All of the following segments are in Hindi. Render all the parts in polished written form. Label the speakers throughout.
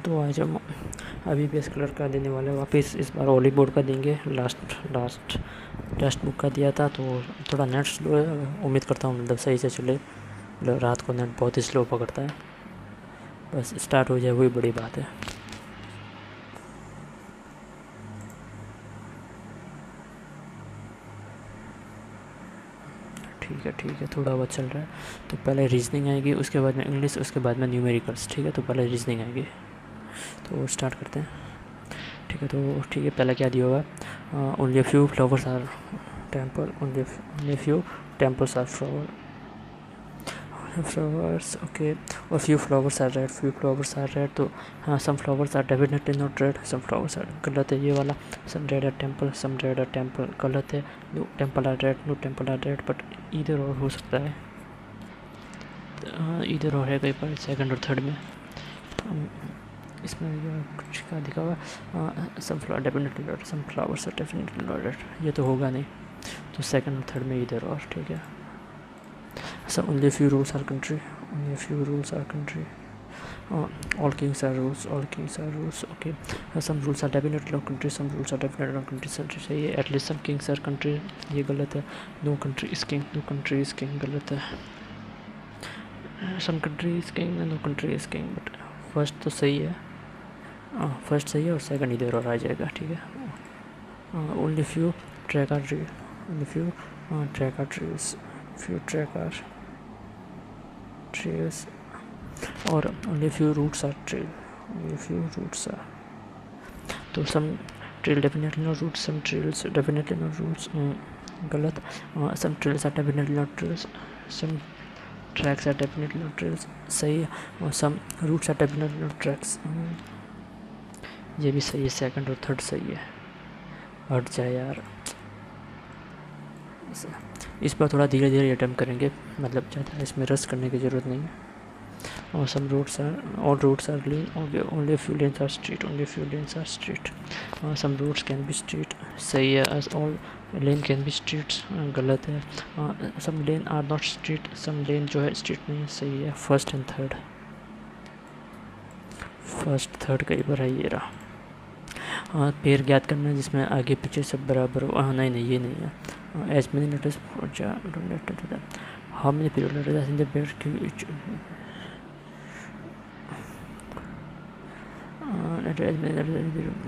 Speaker 1: तो आज हम अभी बेस कलर का देने वाले हैं वापस, इस बार होली बोर्ड का देंगे। लास्ट टेक्स्ट बुक का दिया था तो थोड़ा नेट स्लो है, उम्मीद करता हूँ मतलब सही से चले। मतलब रात को नेट बहुत ही स्लो पकड़ता है, बस स्टार्ट हो जाए वही बड़ी बात है। ठीक है, थोड़ा बहुत चल रहा है। तो पहले रीजनिंग आएगी, उसके बाद में इंग्लिश, उसके बाद में न्यूमेरिकल्स। ठीक है, तो पहले रीजनिंग आएगी, तो स्टार्ट करते हैं। ठीक है, तो ठीक है, पहले क्या दिया होगा? Only a few flowers are temple, only few temples are flowers, okay, a few flowers are red, तो हाँ, some flowers are definitely not red, some flowers are, गलत है ये वाला। some red are temple, गलत है। no temple are red, but either और हो सकता है। इधर और है कहीं पर सेकंड और थर्ड में। इसमें कुछ का दिखा हुआ some flower definitely red, some flowers are definitely not red, ये तो होगा नहीं। तो सेकंड और थर्ड में इधर और। ठीक है, so only a few rules are country, all kings are rules, okay. Some rules are definitely not country, some rules are definitely not country, सही है। at least some kings are country, ये गलत है। no country is king, गलत है। some country is king, no country is king, but first तो सही है। फर्स्ट सही है और सेकंड इधर और आ जाएगा। ठीक है, only few track are tree, only few track are trees, few track are trees, और only few roots are trail, तो some trail definitely not roots, some trails definitely not roots, गलत। some trails are definitely not trails, some tracks are definitely not trails, सही है। और some roots are definitely not tracks, ये भी सही है। सेकंड और थर्ड सही है। हट जाए यार, इस पर थोड़ा धीरे धीरे अटैम्प्ट करेंगे, मतलब ज़्यादा इसमें रस करने की ज़रूरत नहीं है। और some roads are, all roads are clean, only a few lanes are straight, some roads can be straight, सही है। as all lane can be streets, गलत है। some lane are not straight, some lane जो है straight नहीं है, सही है। फर्स्ट एंड थर्ड कई बार है ये रहा। पेड़ ज्ञात करना जिसमें आगे पीछे सब बराबर हो। नहीं ये नहीं है। as many letters how many period letters in the pair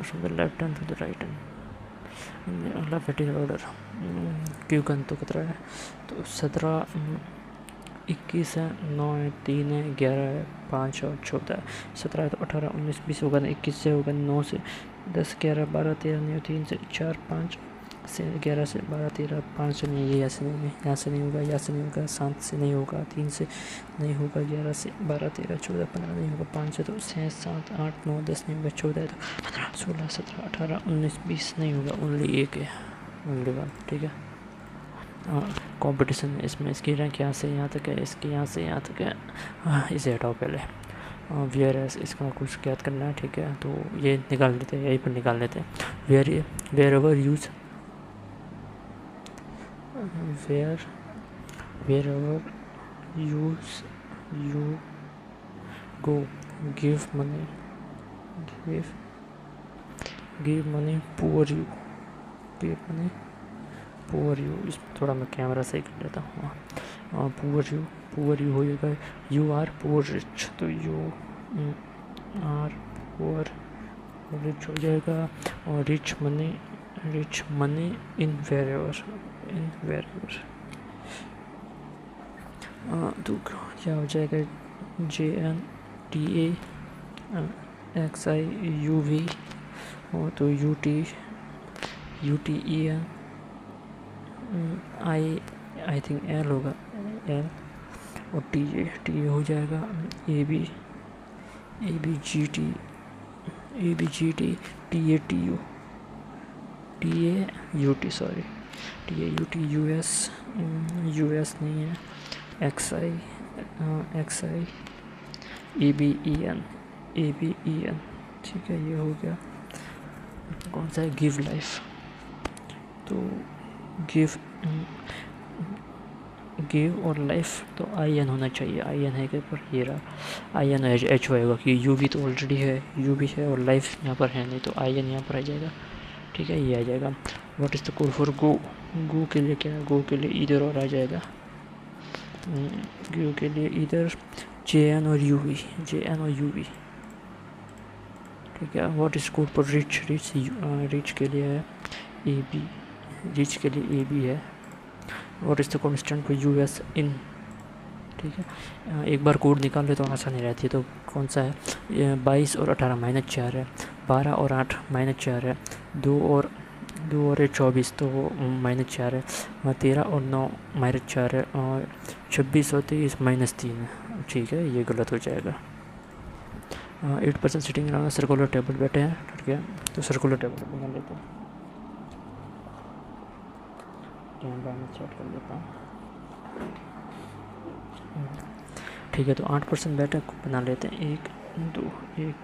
Speaker 1: from the left hand to the right hand, alphabetical order। क्यों गन तो कितना है? तो 17, 21 है, 9 है, 3 है, 11 है, 5 और 14 है। 17 है तो 18, 19, 20 होगा ना, 21 से होगा, 9 से 10, 11, 12, 13 नहीं, 3 से 4, 5 से 11 से 12, 13, 5 से नहीं, ये ऐसे नहीं है, यहाँ से नहीं होगा, यहाँ से नहीं होगा, 7 से नहीं होगा, 3 से नहीं होगा, 11 से 12, 13, 14, 15 नहीं होगा, 5 से तो 6, 7, 8, 9, 10 नहीं होगा, 14 है तो 15, 16, 17, 18, 19, 20 नहीं होगा, ओनली एक है, ओनली वन। ठीक है, कंपटीशन इसमें इसकी रैंक यहाँ से यहाँ तक है, इसकी यहाँ से यहाँ तक है। इसे हटाओ पहले। VRS इसका कुछ ज्ञात करना है। ठीक है, तो ये निकाल लेते हैं, यहीं पर निकाल लेते हैं। Wherever use you go, give money poor you. इस थोड़ा मैं कैमरा सही कर लेता हूँ। पुअर यू होगा, यू आर पुअर रिच, तो यू आर पुअर रिच हो जाएगा। और रिच मनी इन वेरेवर, तो क्या हो जाएगा? JNTAXIUV, और तो UTEN, आई थिंक L होगा, L, और TA हो जाएगा ABGT, TAUT, sorry, TAUT, US नहीं है, XI ABEN। ठीक है, ये हो गया। कौन सा है? गिव लाइफ, तो क्यू और लाइफ तो आई एन होना चाहिए। आई एन है के पर ये रहा, आई एन एच होएगा कि यू भी तो ऑलरेडी है, यू भी है और लाइफ यहाँ पर है नहीं, तो आई एन यहाँ पर आ जाएगा। ठीक है, ये आ जाएगा। What is the code for go? Go के लिए क्या है? गो के लिए इधर और आ जाएगा, गो के लिए इधर जे एन और यू वी, जे एन और यू वी। ठीक है, what is code for rich? Rich के लिए है ए बी, रिच के लिए ए बी है। What is the constant for U S in? ठीक है, एक बार कोड निकाल ले तो आसानी रहती है। तो कौन सा है? 22 और 18 -4 है, 12 और 8 -4 है, 2 और 24 तो -4 है, 13 और 9 -4 है, और 26 और 23 -3 है। ठीक है, ये गलत हो जाएगा। 8% सिटिंग अराउंड सर्कुलर टेबल बैठे हैं। ठीक है, तो सर्कुलर टेबल बना लेते हैं। कैमरा में सेट कर लेता हूँ। ठीक है, तो 8% बैठे बना लेते हैं। 1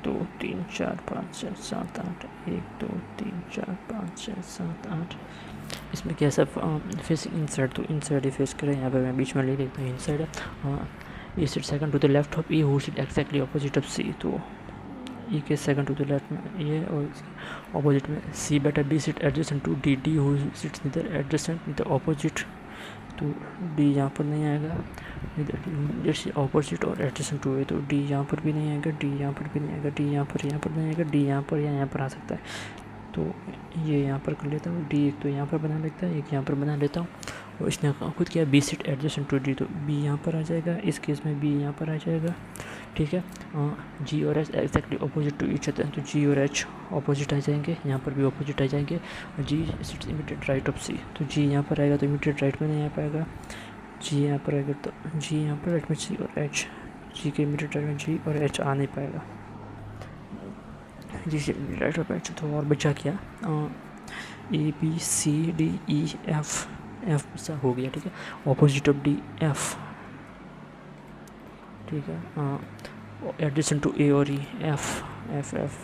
Speaker 1: 2 3 4 5 6 7 8, 1 2 3 4 5 6 7 8। इसमें क्या सब फेस इनसाइड, तो इनसाइड ही फेस करें। यहाँ पे मैं बीच में ले लेता हूँ इनसाइड है। A sit second to the left of A, who sit exactly opposite of C. तो ई के सेकंड टू द लेफ्ट में ये, और ऑपोजिट में सी बेटा B sit adjacent to D, D who sits neither adjacent neither opposite, तो डी यहाँ पर नहीं आएगा। जैसे ऑपोजिट और एडजेसेंट टू है तो डी यहाँ पर भी नहीं आएगा, डी यहाँ पर भी नहीं आएगा, डी यहाँ पर नहीं आएगा, डी यहाँ पर या यहाँ पर आ सकता है। तो ये यहाँ पर कर लेता हूँ, डी एक तो यहाँ पर बना लेता है, एक यहाँ पर बना लेता हूँ। और इसने खुद किया B sit adjacent to D, तो बी यहाँ पर आ जाएगा, इस केस में बी यहाँ पर आ जाएगा। ठीक है, जी और H exactly opposite to each other, तो जी और एच अपोजिट आ जाएंगे, यहाँ पर भी अपोजिट आ जाएंगे। और जी sits immediate right of C, तो जी यहाँ पर आएगा तो इमीडिएट राइट में नहीं आ पाएगा। जी यहाँ पर आएगा तो जी यहाँ पर राइट में सी और एच, जी के इमीडिएट राइट में जी और एच आ नहीं पाएगा। जी से राइट ऑफ एच, तो और बचा क्या? A B C D E F, F सा हो गया। ठीक है, ऑपोजिट ऑफ डी एफ। ठीक है, एडजेसेंट टू ए और E F, F F.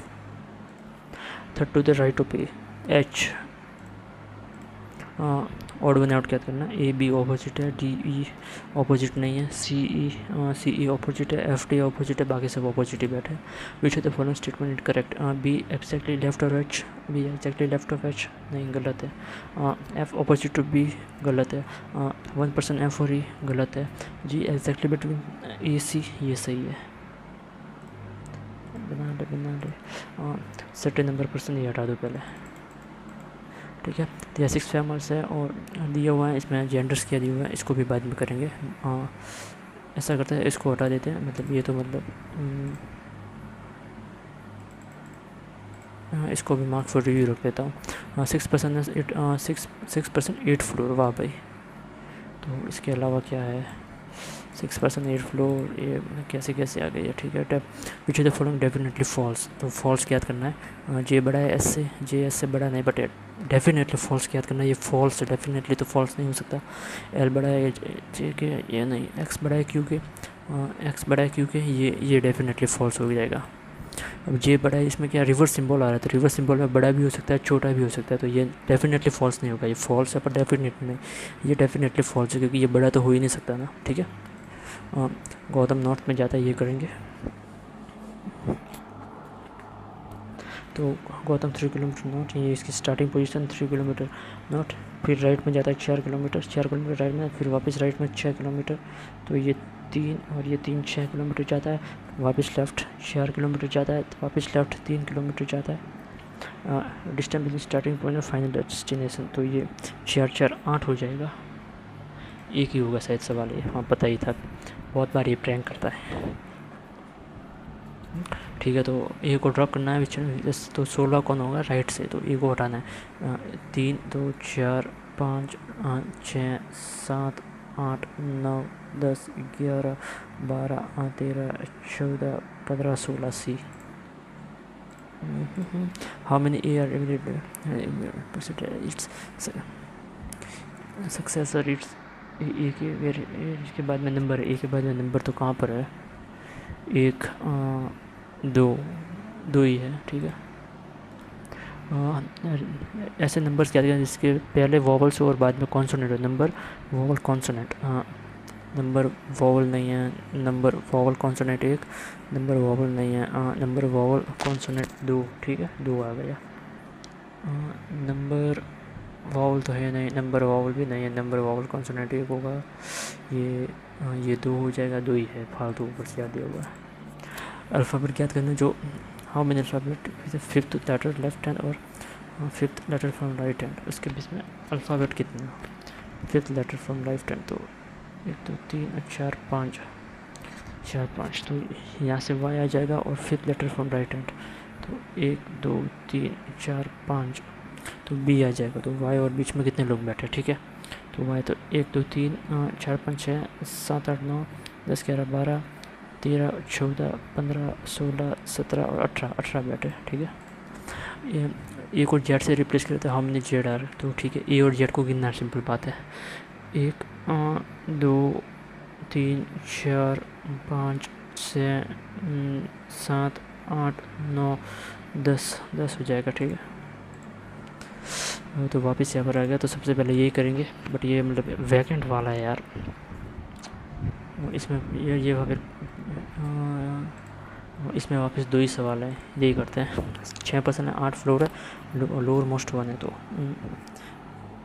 Speaker 1: Third to the right of A H. Odd one out क्या करना है? ए बी ऑपोजिट है, डी ई ऑपोजिट नहीं है, सी ई ऑपोजिट है, एफ डी ऑपोजिट है, बाकी सब ऑपोजिट ही बैठे हैं। Which of the following statement it correct? B exactly left of H, B exactly left of H नहीं, गलत है। एफ ऑपोजिट टू बी गलत है। 1% एफ और ई गलत है। जी एक्जैक्टली बिटवीन ए सी, ये सही है। बना ले सर्टेन नंबर % ये हटा दो पहले। ठीक है, तो यह 6 फैमल्स है और दिया हुआ है, इसमें जेंडर्स क्या दिया हुआ है, इसको भी बाद में करेंगे। ऐसा करते हैं, इसको हटा देते हैं, मतलब ये तो मतलब इसको भी मार्क फॉर रिव्यू रख देता हूँ। 6% 8 फ्लोर, वाह भाई। तो इसके अलावा क्या है? 6% 8 फ्लोर, ये कैसे आ गई है? ठीक है, which is the following definitely false, तो फॉल्स याद करना है। जे बड़ा है एस से, जे एस से बड़ा नहीं, बट डेफिनेटली फॉल्स याद करना है। ये फॉल्स है, डेफिनेटली तो फॉल्स नहीं हो सकता। एल बड़ा है जे के, ये नहीं। एक्स बड़ा है क्यू के, एक्स बड़ा है क्यू के, ये डेफिनेटली फॉल्स हो जाएगा। अब जे बड़ा है, इसमें क्या रिवर्स सिंबल आ रहा है, तो रिवर्स सिंबल में बड़ा भी हो सकता है, छोटा भी हो सकता है, तो ये डेफिनेटली फॉल्स नहीं होगा। ये फॉल्स है पर डेफिनेटली नहीं, ये डेफिनेटली फॉल्स है क्योंकि ये बड़ा तो हो ही नहीं सकता ना। ठीक है, गौतम नॉर्थ में जाता है, ये करेंगे। तो गौतम 3 किलोमीटर नॉर्थ, ये इसकी स्टार्टिंग पोजीशन 3 किलोमीटर नॉर्थ, फिर राइट में जाता है 4 किलोमीटर, 4 किलोमीटर राइट में, फिर वापस राइट में 6 किलोमीटर, तो ये 3 और ये 3 6 किलोमीटर जाता है, वापस लेफ़्ट 4 किलोमीटर जाता है, वापस लेफ़्ट 3 किलोमीटर जाता है। डिस्टेंस बिटवीन स्टार्टिंग पॉइंट और फाइनल डेस्टिनेशन, तो ये 4 4 8 हो जाएगा। एक ही होगा शायद सवाल ये, हाँ पता ही था, बहुत बार ये प्रैंक करता है। ठीक है, तो ए को ड्रॉप करना है तो 16 कौन होगा? राइट से, तो ए को हटाना है। 3 2 4 5 6 7 8 9 10 11 12 13 14 15 16 C. How many A R its successor, its A के बाद में नंबर है, ए के बाद में नंबर तो कहाँ पर है? 1 2 ही है। ठीक है, ऐसे नंबर्स क्या दिया जिसके पहले वॉवल्स हो और बाद में कॉन्सोनेंट हो। Number vowel consonant, number vowel नहीं है, number vowel consonant 1, number vowel नहीं है, नंबर वॉवल कॉन्सोनेंट 2, ठीक है 2 आ गया। नंबर वॉवल तो है नहीं, नंबर वॉवल भी नहीं है, नंबर वॉवल कॉन्सोनेंट 1 होगा, ये 2 हो जाएगा, 2 ही है, फालतू ऊपर से याद दिया हुआ है। अल्फ़ाबेट याद करना, जो how many alphabet fifth letter left hand और fifth letter from right hand, उसके बीच में अल्फ़ाबेट कितना, fifth letter from right hand, तो 1 2 3 4 5, 4 5, तो यहाँ से वाई आ जाएगा, और fifth letter from right hand, तो 1 2 3 4 5, तो बी आ जाएगा। तो वाई और बीच में कितने लोग बैठे, ठीक है, तो वाई तो 1 2 3 4 5 6 7 8 9 10 11 12 13 14 15 16 17 और 18 बैठे, ठीक है। ये ए को जेड से रिप्लेस करते हैं, हमने जेड आर, तो ठीक है, ए और जेड को गिनना सिंपल बात है, 1 2 3 4 5 6 7 8 9 10 हो जाएगा, ठीक है। तो वापस यहाँ पर आ गया, तो सबसे पहले यही करेंगे, बट ये मतलब वैकेंट वाला है यार, इसमें ये फिर इसमें वापस 2 ही सवाल है, यही करते हैं। 6% है, 8 फ्लोर है, लोअर मोस्ट 1 है, तो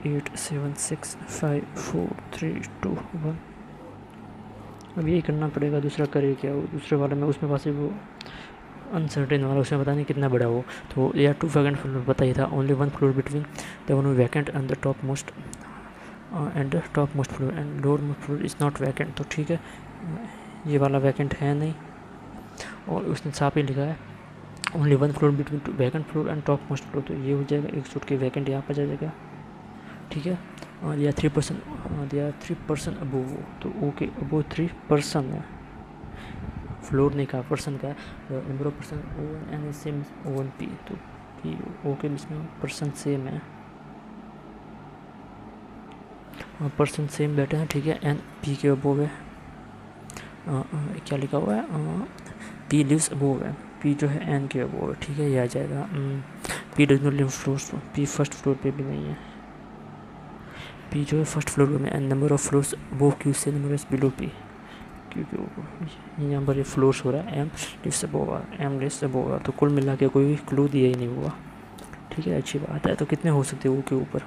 Speaker 1: 8 7 6 5 4 3 2 1। अब यही करना पड़ेगा, दूसरा करे क्या वो, दूसरे वाले में उसमें पास वो अनसर्टेन वाला, उसमें पता नहीं कितना बड़ा वो, तो यार 2 वैकेंट फ्लोर पता ही था, only 1 floor between the one vacant and the top most floor and lower most floor is not vacant, तो ठीक है, ये वाला वैकेंट है नहीं, और उसने साफ ही लिखा है only 1 floor between vacant floor and top most floor, तो ये हो जाएगा, एक सूट के वैकेंट यहाँ पर जाएगा, ठीक है। और या 3% अबोव, तो ओके अबोव 3% है, फ्लोर नहीं कहा, पर्सन का, number of person O N same O N P, तो पी ओ के बीच में पर्सन सेम है, पर्सन सेम बैठे हैं, ठीक है, एन पी के अबोव है, क्या लिखा हुआ है, पी लिव्स अबोव है, पी जो है एन के अबोव है, ठीक है, ये आ जाएगा। P does not live floor, P first floor पे भी नहीं है, पी जो है फर्स्ट फ्लोर में, and number of floors above Q से नंबर ऑफ बिलो पी, क्योंकि यहाँ पर ये फ्लोर्स हो रहा है, M lives above, M lives above, तो कुल मिला के कोई क्लू दिया ही नहीं हुआ, ठीक है, अच्छी बात है। तो कितने हो सकते हैं वो के ऊपर,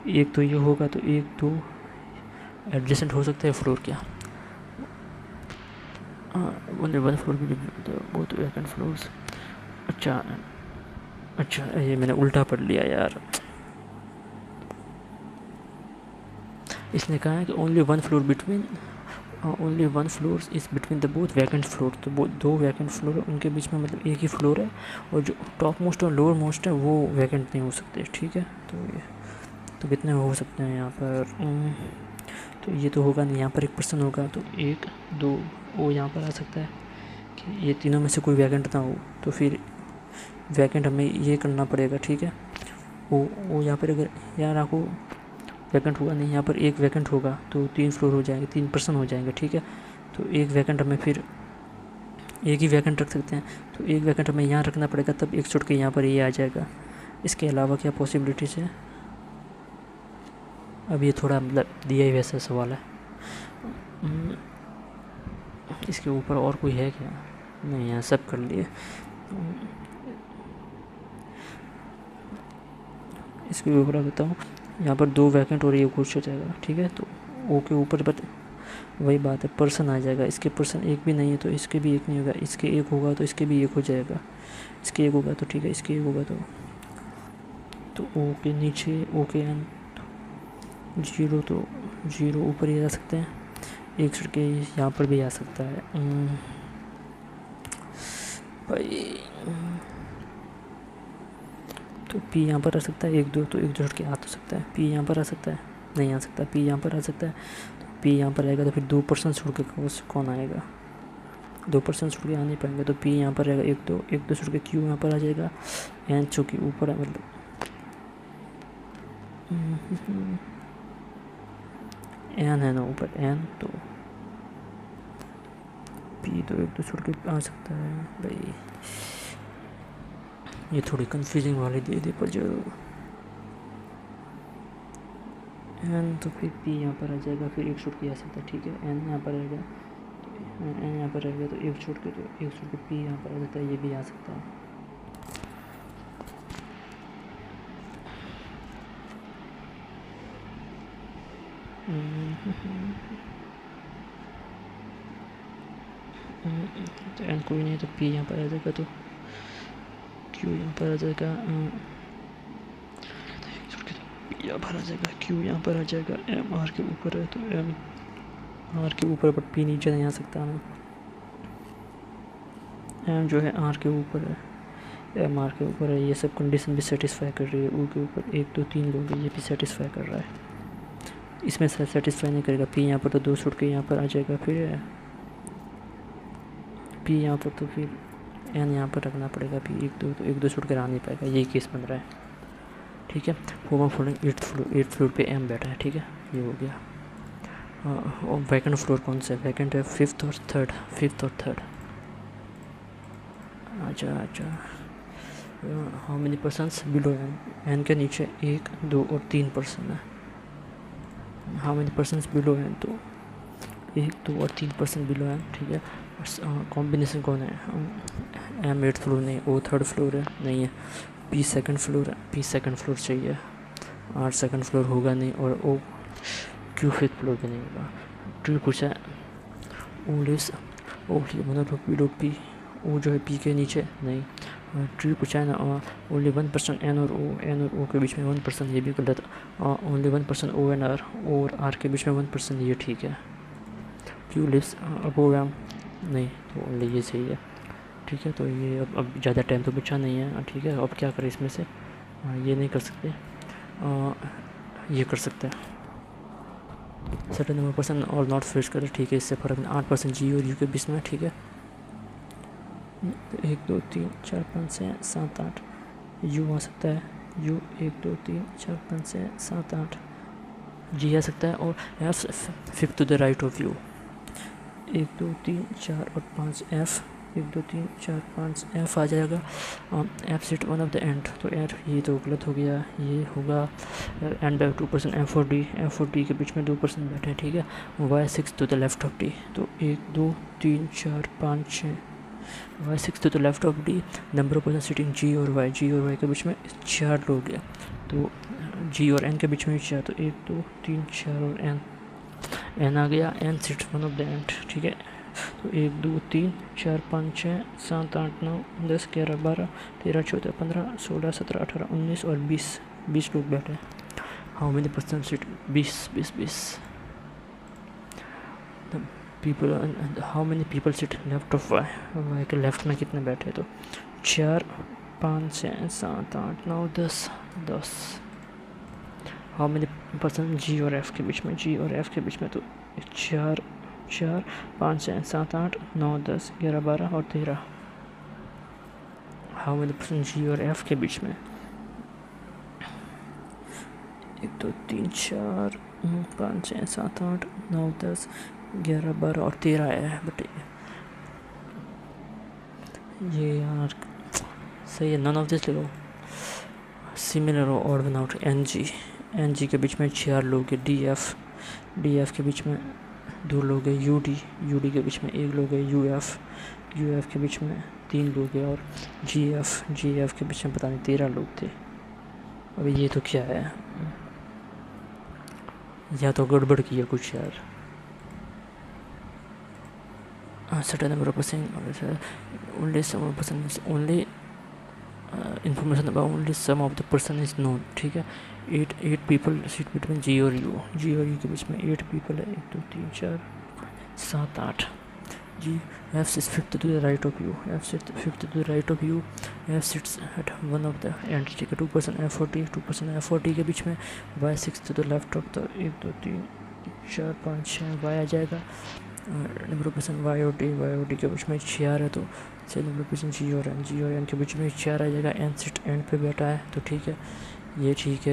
Speaker 1: एक तो ये होगा, तो 1 2 एडजेसेंट हो सकता है फ्लोर, क्या वन फ्लोर भी बहुत वैकेंट फ्लोर्स, अच्छा ये मैंने उल्टा पढ़ लिया यार, इसने कहा है कि only 1 floor is between the both vacant floor, तो वो 2 वैकेंट फ्लोर है, उनके बीच में मतलब एक ही फ्लोर है, और जो टॉप मोस्ट और लोअर मोस्ट है वो वैकेंट नहीं हो सकते, ठीक है। तो ये तो कितने हो सकते हैं यहाँ पर, तो ये तो होगा नहीं, यहाँ पर 1% होगा, तो 1 2 वो यहाँ पर आ सकता है कि ये तीनों में से कोई वैकेंट ना हो, तो फिर वैकेंट हमें ये करना पड़ेगा, ठीक है। वो यहाँ पर अगर यहाँ रखो वैकेंट हुआ नहीं, यहाँ पर एक वैकेंट होगा, तो 3 फ्लोर हो जाएंगे, 3% हो जाएंगे, ठीक है। तो एक वैकेंट हमें फिर एक ही वैकेंट रख सकते हैं, तो एक वैकेंट हमें यहाँ रखना पड़ेगा, तब एक छुट के यहाँ पर ये आ जाएगा। इसके अलावा क्या पॉसिबिलिटीज़ है, अब ये थोड़ा मतलब दिया ही वैसा सवाल है, इसके ऊपर और कोई है क्या, नहीं यहाँ सब कर लिए। इसके ऊपर बताऊँ, यहाँ पर 2 वैकेंट और ये कुछ हो जाएगा, ठीक है। तो ओ के ऊपर वही बात है, पर्सन आ जाएगा, इसके पर्सन एक भी नहीं है, तो इसके भी एक नहीं होगा, इसके एक होगा तो इसके भी एक हो जाएगा, इसके एक होगा तो ठीक है, इसके एक होगा तो ओ के नीचे ओ के एन 0, तो 0 ऊपर ही आ सकते हैं, एक छुट के यहाँ पर भी आ सकता है भाई, तो पी यहाँ पर आ सकता है, 1 2, तो 1 2 छुट के आ तो सकता है, पी यहाँ पर आ सकता है, नहीं आ सकता, पी यहाँ पर आ सकता है, तो पी यहाँ पर आएगा, तो फिर 2% छोड़ के कौन आएगा, 2% छोड़ के आ नहीं पाएंगे, तो पी यहाँ पर आएगा, 1 2 छोड़ के क्यू यहाँ पर आ जाएगा, एन चूँकि ऊपर है, मतलब एन है ना ऊपर, एन, तो पी तो 1 2 छोड़ के आ सकता है भाई, ये थोड़ी कंफ्यूजिंग वाली दे पर जो एन तो फिर पी यहाँ पर आ जाएगा, फिर एक छोड़ के आ सकता है, ठीक है। एन यहाँ पर आएगा, एन यहाँ पर रहेगा तो एक छोड़ के पी यहाँ पर आ जाता है, ये भी आ सकता है। तो एन कोई नहीं तो पी यहाँ पर आ जाएगा, तो क्यू यहाँ पर आ जाएगा, पी यहाँ पर आ जाएगा, क्यू यहाँ पर आ जाएगा, एम आर के ऊपर है तो एम आर के ऊपर, बट पी नीचे नहीं आ सकता ना। एम जो है आर के ऊपर है, एम आर के ऊपर है, ये सब कंडीशन भी सेटिस्फाई कर रही है। ऊ के ऊपर 1 2 3 लोग हैं, ये भी सेटिस्फाई कर रहा है। इसमें सेटिस्फाई नहीं करेगा, पी यहाँ पर तो 2 छुट के यहाँ पर आ जाएगा, फिर पी यहाँ पर तो फिर एन यहाँ पर रखना पड़ेगा, पी 1 2 छुट कर आ नहीं पाएगा, यही केस बन रहा है, ठीक है। होम फ्लोरिंग 8th फ्लोर पे एम बैठा है, ठीक है, ये हो गया। और वैकेंट फ्लोर कौन सा है? वैकेंट है 5th और 3rd। अच्छा, how many persons below N? N के नीचे 1 2 और 3 पर्सन है। How many persons below N? तो 1 2 और 3 पर्सन बिलो एन, ठीक है। कॉम्बिनेशन कौन है? एम 8th फ्लोर नहीं, ओ 3rd फ्लोर है, नहीं है। पी 2nd फ्लोर है, पी 2nd फ्लोर चाहिए। आर 2nd फ्लोर होगा नहीं, और ओ क्यू 5th फ्लोर भी नहीं होगा। ट्री पूछा है ओ लिव्स, ओ मतलब बिलो पी, ओ जो है पी के नीचे नहीं। ट्री पूछा है ना, ओनली 1% एन और ओ के बीच में 1%, ये भी गलत। ओनली 1% ओ एंड आर, और आर के बीच में 1%, ये ठीक है। क्यू लिव्स अबोव एम नहीं, तो ओनली ये सही है, ठीक है। तो ये अब ज़्यादा टाइम तो बचा नहीं है, ठीक है। अब क्या करें इसमें से? ये नहीं कर सकते, ये कर सकते हैं। सर्टेन नंबर पर्सन और नॉट फेस करें, ठीक है, इससे फ़र्क नहीं। 8% जी और यू के बीच में, ठीक है। 1 2 3 4 5 6 7 8 यू आ सकता है, यू 1 2 3 4 5 6 7 8 जी आ सकता है। और F 5th to the right of U, 1 2 3 4 और 5 एफ, 1 2 3 4 5 एफ आ जाएगा। F sit one of the end, तो एफ ये तो गलत हो गया, ये होगा एंड बाय 2% एफ और डी के बीच में 2% बैठे हैं, ठीक है। Y 6 to the left of D, तो 1 2 3 4 5 6 Y 6 to the left of D. Number of person sitting G और वाई के बीच में 4 लोग हैं, तो जी और एन के बीच में 4, तो 1 2 3 4 और एन आ गया। N sit one of the end, ठीक है। तो 1 2 3 4 5 6 7 8 9 10 11 12 13 14 15 16 17 18 19 और 20 लोग बैठे हैं। How many person sit? 20 people. How many people sit left of Y के लेफ्ट में कितने बैठे? तो 4 5 6 7 8 9 10। हाउ मेनी पर्सन जी और एफ के बीच में? तो 4 5 6 7 8 9 10 11 12 और 13। हाउ मेनी पर्सन जी और एफ के बीच में? 1 2 3 4 5 6 7 8 9 10 11 12 और 13 है। बट ये यार सही है, नन ऑफ दिस ले लो। सिमिलर हो और विदाउट एन जी के बीच में 4 लोग हैं। डी एफ के बीच में 2 लोग हैं। यू डी के बीच में 1 लोग है। यू एफ के बीच में 3 लोग हैं। और जी एफ के बीच में पता नहीं 13 लोग थे। अभी ये तो क्या है, या तो गड़बड़ की है कुछ यार। certain number of person only some of person is only information about only some of the person is known, ठीक है। 8 people sit between जी और यू के बीच में 8 people है। 1 2 3 4 7 8। जी F sits 5th to the right of you, F sits at one of the ends, ठीक है। 2% F और D के बीच में। Y 6 to the left of the 1 2 3 4 5 6 Y आ जाएगा। नंबर ऑफ पर्सन वाई और डी के बीच में 4 है, तो नंबर ऑफ पर्सन जी और एन के बीच में 4 आ जाएगा। एन सिट एंड पे बैठा है, तो ठीक है, ये ठीक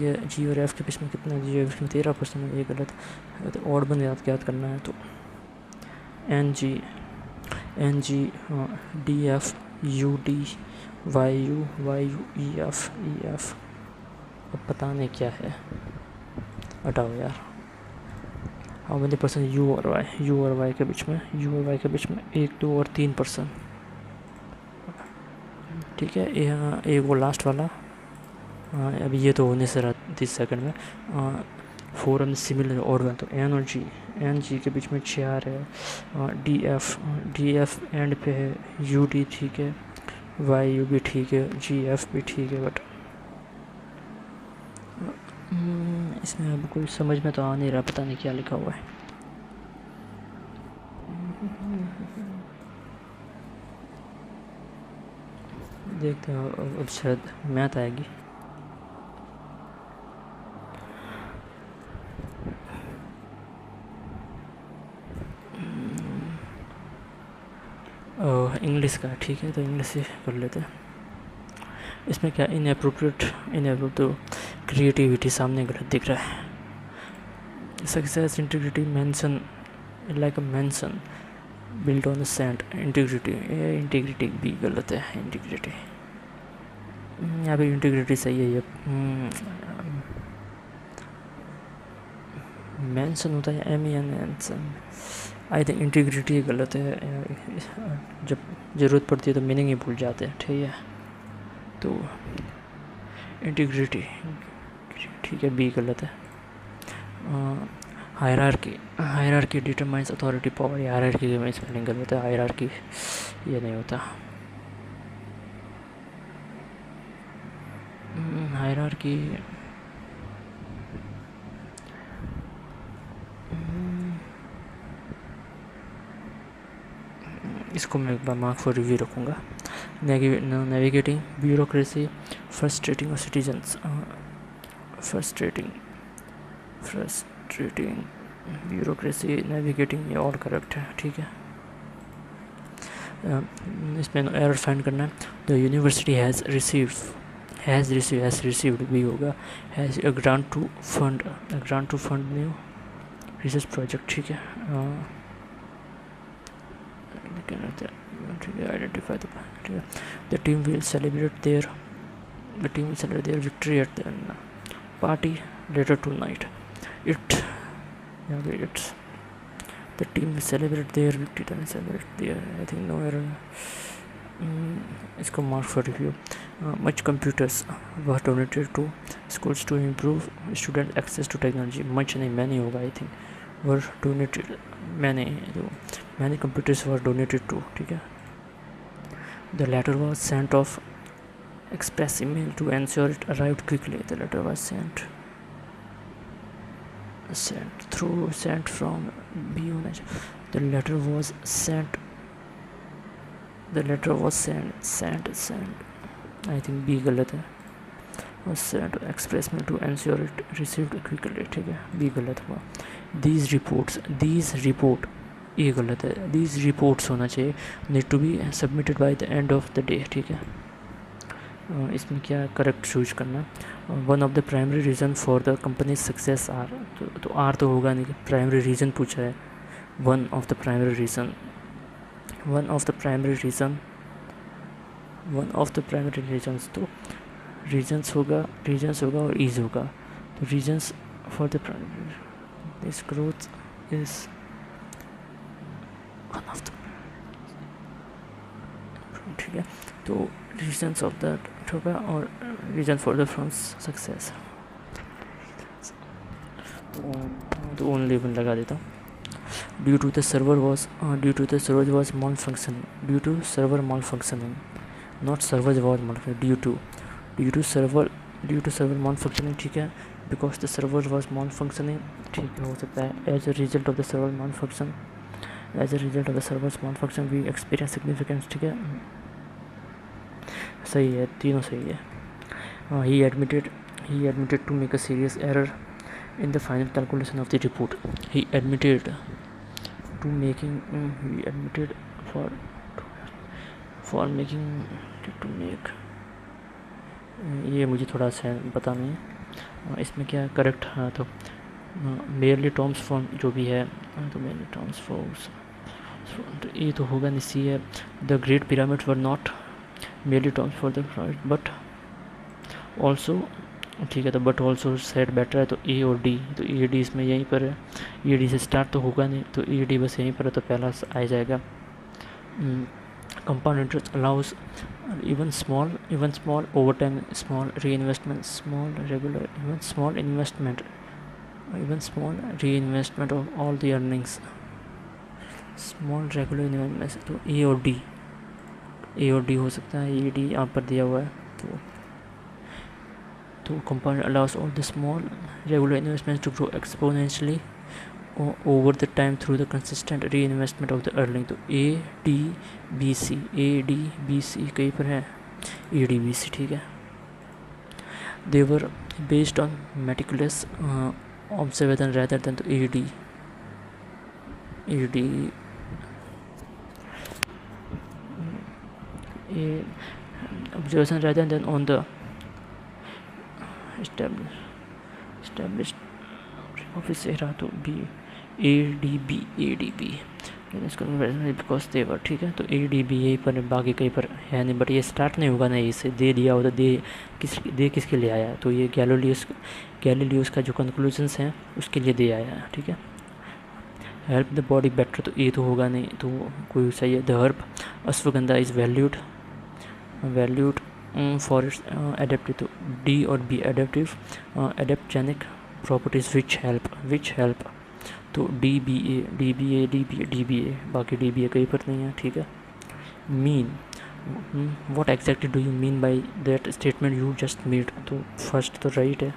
Speaker 1: है। जी और एफ के बीच में कितना? जी और एफ में 13% है, ये गलत है, तो और बन याद करना है। तो N G D F U D Y U E F अब पता नहीं क्या है, हटाओ यार। हाउ मेनी परसेंट यू और वाई के बीच में, यू और वाई के बीच में 1, 2 और 3%। ठीक है, यहाँ एक वो लास्ट वाला, अभी ये तो होने से रहा 30 सेकंड में। 4 एंड सिमिलर और वन, तो एन और जी, एन जी के बीच में 4 है। डी एफ एंड पे है, यू डी ठीक है, वाई यू भी ठीक है, जी एफ भी ठीक है, बट इसमें अब कोई समझ में तो आ नहीं रहा, पता नहीं क्या लिखा हुआ है। देखते हैं अब शायद मैथ आएगी। इंग्लिश का ठीक है, तो इंग्लिश से कर लेते हैं। इसमें क्या इनएप्रोप्रिएट तो क्रिएटिविटी सामने गलत दिख रहा है। Success integrity mention like a mention built on the sand, integrity भी गलत है। इंटीग्रिटी यहाँ पे इंटीग्रिटी सही है, ये मेंशन होता है MENSN। आई थिंक इंटीग्रिटी गलत है, जब ज़रूरत पड़ती है तो मीनिंग ही भूल जाते हैं। ठीक है, तो इंटीग्रिटी ठीक है, बी गलत है। Hierarchy determines authority power, hierarchy में स्पेलिंग गलत है, हायरार्की ये नहीं होता। हायरार्की इसको मैं एक बार मार्क फॉर रिव्यू रखूँगा। Navigating bureaucracy, frustrating citizens, frustrating bureaucracy, navigating, ये ऑल करेक्ट है। ठीक है, इसमें एरर फाइंड करना है। द यूनिवर्सिटी हैज़ रिसीव्ड भी होगा, has a grant to fund new research project. ठीक है, identify the team will celebrate their victory at the party later tonight. It's the team will celebrate their victory and celebrate their, I think no error. इसको mark for review. Much computers were donated to schools to improve student access to technology. Much नहीं, many होगा I think. Were donated, many computers were donated to. ठीक है, the letter was sent off express email to ensure it arrived quickly. The letter was sent from BUNH. The letter was sent I think B गलत है, was sent express mail to ensure it received quickly. ठीक है, B गलत हुआ। these report ये गलत है, these reports होना चाहिए, need to be submitted by the end of the day। ठीक है, इसमें क्या करेक्ट चूज करना। One of the primary reason for the company success R, तो आर तो होगा नहीं, प्राइमरी रीज़न पूछा है। One of the primary reasons, तो रीजन्स होगा और ईज होगा। तो reasons for the this growth is one of the, ठीक है, तो रीजन्स ऑफ दैट होगा और reason for the firms success, तो ओनली वन लगा देता हूँ। Due to the server was malfunctioning, not server was malfunctioning, due to server malfunctioning। ठीक है, because the server was malfunctioning, ठीक है, हो सकता है। As a result of the server malfunction we experience significance. ठीक है, सही है, तीनों सही है। He admitted to make a serious error in the final calculation of the report. He admitted for making to make, ये मुझे थोड़ा सा पता नहीं है इसमें क्या करेक्ट। हाँ, तो मेयरली टर्म्स फॉर्म जो भी है, तो मेयरली टर्म्स फॉर्म्स, तो ये तो होगा नहीं, सी है। The great pyramids were not merely terms for the project, but also ठीक है। तो बट ऑल्सो सेट बेटर है, तो ए और डी, तो ए डी इसमें यहीं पर है, ए डी से स्टार्ट तो होगा नहीं, तो ए डी बस यहीं पर है, तो पहला आ जाएगा। Compound interest allow us even small overtime, small reinvestment, small regular, even small reinvestment of all the earnings, small regular investment। तो ए और डी हो सकता है, ए डी यहाँ पर दिया हुआ है। तो compound allows all the small regular investments to grow exponentially over the time through the consistent reinvestment of the earning। तो ए डी बी सी कहीं पर है, ए डी बी सी, ठीक है। they were based on meticulous observation rather than the AD observation rather than on the established office era। तो बी ADB बिकॉज दे वर, ठीक है। तो ADB यहीं पर, बाकी कहीं पर है नहीं, बट ये स्टार्ट नहीं होगा ना, इसे दे दिया होता, दे किसके लिए आया, तो ये गैलीलियोस का जो कंक्लूजन्स हैं उसके लिए दे आया है, ठीक है। हेल्प द बॉडी बेटर, तो ये तो होगा नहीं, तो कोई सही है। The herb ashwagandha is valued for its adaptive, तो डी और B adaptive, adaptogenic properties which help, तो डी बी ए, बाकी डी बी ए कहीं पर नहीं है, ठीक है। Mean, what exactly do you mean by that statement you just made, तो फर्स्ट तो राइट है।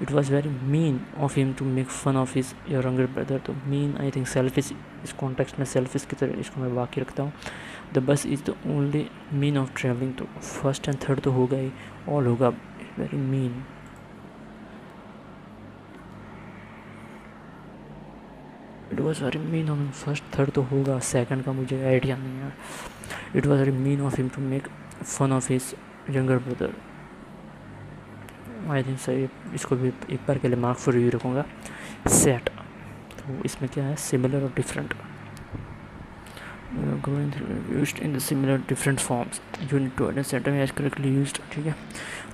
Speaker 1: It was very mean of him to make fun of his younger brother, तो मीन आई थिंक सेल्फिश, इस कॉन्टेक्स्ट में सेल्फिश की तरह इसको मैं बाकी रखता हूँ। The bus is the only mean of travelling, तो फर्स्ट एंड थर्ड तो होगा ही, ऑल होगा। Very mean, it was very mean of first, third तो होगा, सेकंड का मुझे आइडिया नहीं है। It was very mean of him to make fun of his younger brother, I think सही। इसको भी एक बार के लिए मार्क फॉर रिव्यू रखूँगा। सेट, तो इसमें क्या है, सिमिलर और different, used in the similar different forms, you need to understand as correctly used, ठीक है।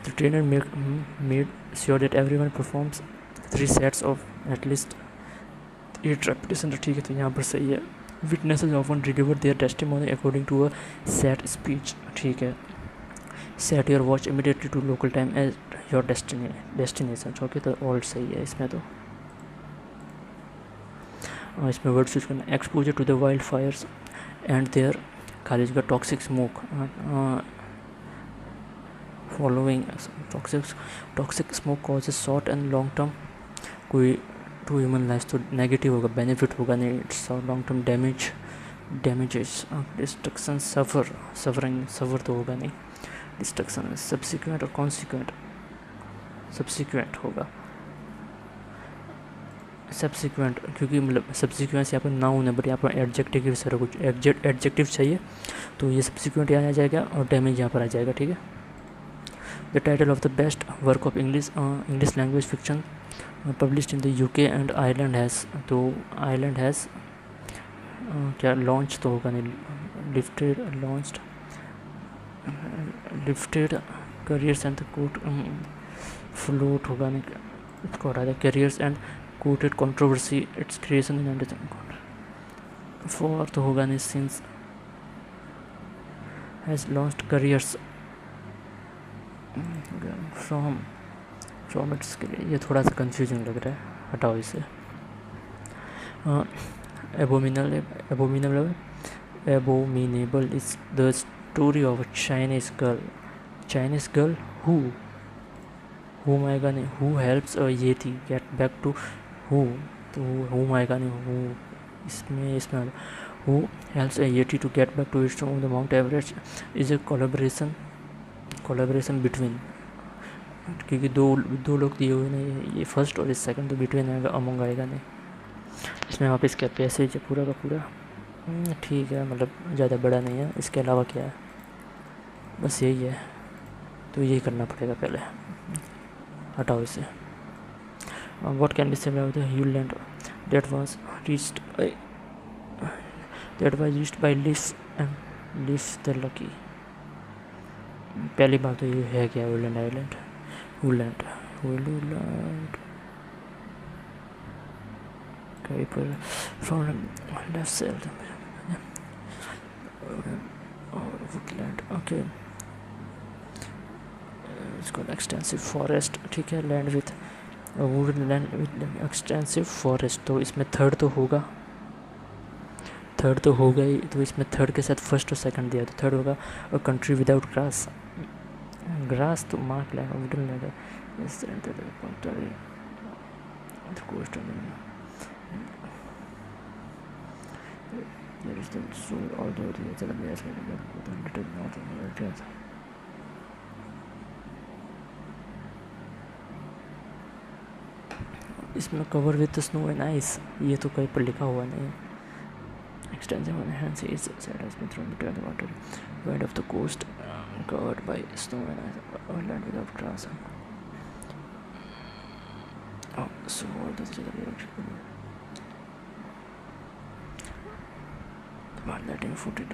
Speaker 1: The trainer made sure that everyone performs 3 sets of at least 8 repetition, तो ठीक है। तो यहाँ पर सही है। Witnesses often deliver their testimony according to a set speech, ठीक है। Set your watch immediately to local time as your destination, okay. तो ऑल सही है इसमें। तो इसमें वर्ड यूज करना, exposure to the wild fires and their college का toxic smoke, following toxic smoke causes short and long term, कोई टू ह्यूमन लाइफ, तो नेगेटिव होगा, बेनिफिट होगा नहीं। It's long term damages, destruction, suffer तो होगा नहीं, डिस्ट्रक्शन। सब्सिक्वेंट और कॉन्सिक्वेंट, सब्सिक्वेंट होगा, सब्सिक्वेंट, क्योंकि मतलब सब्सिक्वेंस यहाँ पर नाउन है, बट यहाँ पर एडजेक्टिव सारा कुछ एडजेक्टिव चाहिए, तो ये सब्सिक्वेंट यहाँ आ जाएगा और डैमेज यहाँ पर आ जाएगा, ठीक है। The title of the best work of English language fiction published in the UK and Ireland has, तो आयरलैंड हैज़ क्या लॉन्च तो होगा नहीं, lifted careers and coat float होगा नहीं, इसको हटा दे, careers and coated controversy its creation in for तो होगा नहीं, since has launched careers from its के लिए, ये थोड़ा सा कंफ्यूजिंग लग रहा है, हटाओ इसे। Abominable is the story of a Chinese girl whom आएगा नहीं, who helps a yeti get back to who, तो whom आएगा नहीं, who इसमें who helps a yeti to get back to its home, the Mount Everest is a collaboration between, क्योंकि दो लोग दिए हुए नहीं, ये फर्स्ट और इस सेकंड, तो बिटवीन आएगा, अमंग आएगा नहीं। इसमें वापस क्या पैसेज है पूरा का पूरा, ठीक है, मतलब ज़्यादा बड़ा नहीं है। इसके अलावा क्या है, बस यही है, तो यही करना पड़ेगा पहले, हटाओ इसे। What can be said about the hule land that was reached by Leif the Lucky, पहली बात तो ये है क्या, woodland island, woodland Hulu land Kuiper from left side. Woodland, okay. It's called extensive forest, ठीक है. Land with would land with extensive forest. तो इसमें थर्ड तो होगा ही. तो इसमें थर्ड के साथ फर्स्ट और सेकंड दिया, तो थर्ड होगा. और कंट्री विदाउट ग्रास तो मार्क लैंड वुडन लैंड है. इस coast there is the soul although the Columbia with a little north America. इसमें cover with snow and ice, ये तो कहीं पर लिखा हुआ नहीं है. Extensive on hands is said has been thrown into the water. Wide of the coast covered by snow and ice, or land without grass. Oh, so all the about letting footed.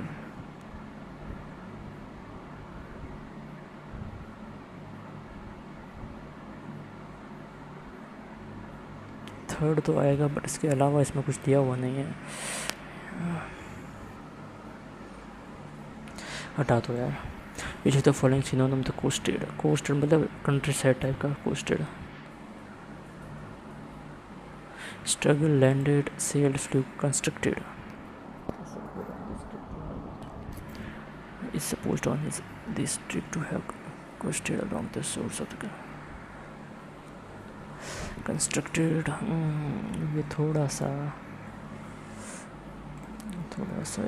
Speaker 1: Third तो आएगा, बट इसके अलावा इसमें कुछ दिया हुआ नहीं है. हटा दो यार. Which is the following synonym the coasted. Coasted मतलब कंट्री साइड टाइप का. Coasted struggle, landed, sailed, flew, constructed. is supposed on this trip to have coasted along the shores of the constructed. ये थोड़ा सा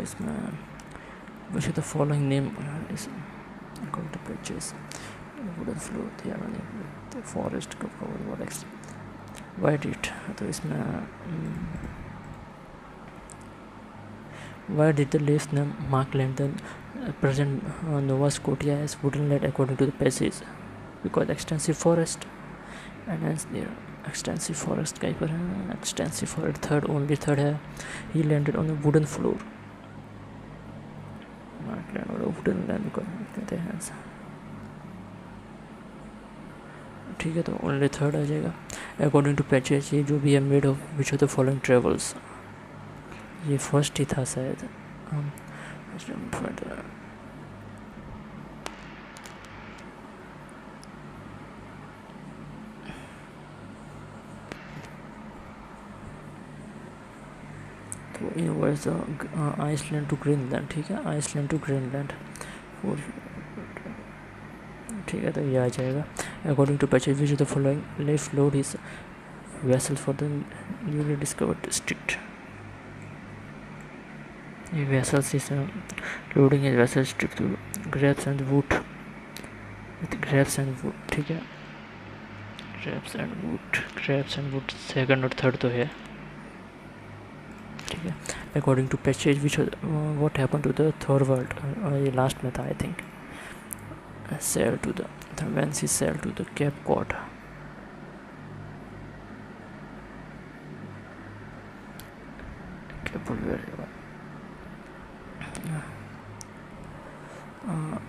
Speaker 1: इसमें which of the following name is going to purchase wooden floor. the forest cover what why did तो इसमें why did the left name Mark Landon present Nova Scotia as wooden land according to the passage? Because extensive forest and hence there extensive forest कहीं पर है. extensive forest third है. He landed on a wooden floor. Mark land और wooden land कहते हैं. ठीक है, तो ओनली थर्ड आ जाएगा. अकॉर्डिंग टू पैचेज, ये जो भी है made of which of the following travels. ये फर्स्ट ही था शायद. तो इन वर्ड्स आइसलैंड टू ग्रीनलैंड. ठीक है, आइसलैंड टू ग्रीनलैंड. ठीक है, तो ये आ जाएगा. According to patches which of the following left load his vessel for the newly discovered district. vessels is loading his vessels to grapes and wood with grapes and wood. ठीक है, grapes and wood सेकंड और थर्ड तो है. ठीक है. According to patches which what happen to the Thorvald, ये लास्ट में था I think. Sail to the when she sail to the Cape Cod.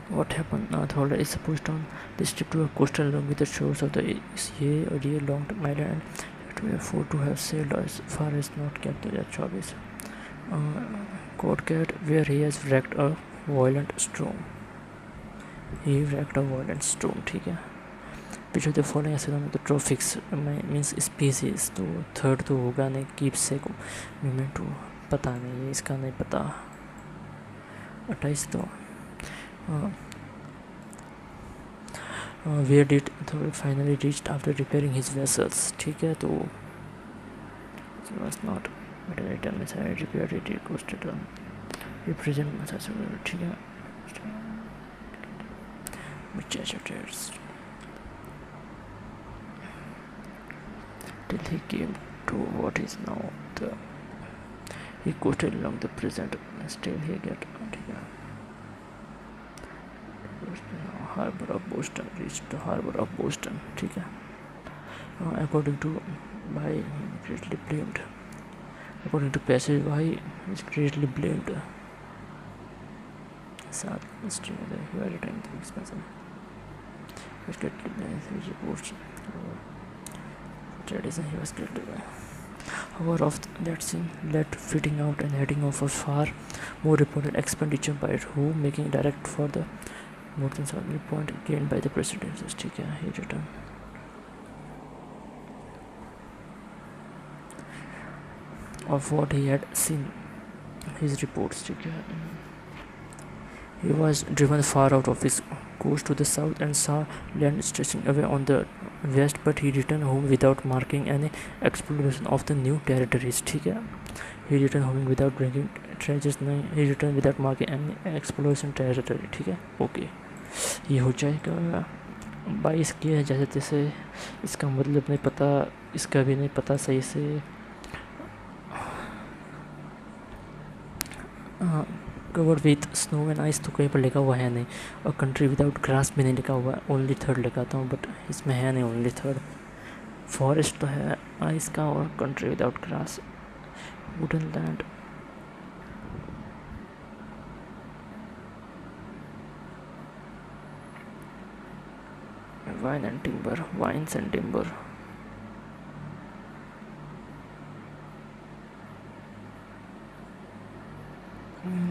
Speaker 1: what happened Thorda is supposed on this trip to a coastal along with the shores of the sea or dear long island to afford to have sailed as far as not kept to their choice. Courtyard where he has wrecked a violent storm. ठीक है. which of the following is the trophics means species. तो थर्ड तो होगा नहीं. कीप से को मोमेंटो पता नहीं, इसका नहीं पता. 28 तो where did Thor finally reached after repairing his vessels. ठीक है, तो it was not return में सारे रिपेयर रेडी कोस्टेड रिप्रेजेंट मसाज. ठीक है, Massachusetts till he came to what is now the he coasted along the present still he get. ठीक है, harbor of Boston reached the harbor of Boston. ठीक है. According to why greatly blamed. According to passage why is greatly blamed. South history of the humanitarian expansion. Which greatly blamed his reports tradition he was created by. However, of that scene led fitting out and heading off a far more important expenditure by who making direct for the more than 70 point gained by the president. ठीक है, he returned. Of what he had seen, his reports. ठीक है. He was driven far out of his course to the south and saw land stretching away on the west, but he returned home without marking any exploration of the new territories. ठीक है. He returned home without bringing treasures. नहीं, he returned without marking any exploration territory. ठीक है. ओके, ये हो जाएगा 22 की है जैसे तैसे. इसका मतलब नहीं पता, इसका भी नहीं पता सही से. Covered with snow and ice तो कहीं पर लिखा हुआ है नहीं, और कंट्री विदाउट ग्रास भी नहीं लिखा हुआ है. ओनली थर्ड लिखाता हूँ, बट इसमें है नहीं ओनली थर्ड. फॉरेस्ट तो है आइस का, और country without grass. Wooden land. Wine and timber. Wines and timber.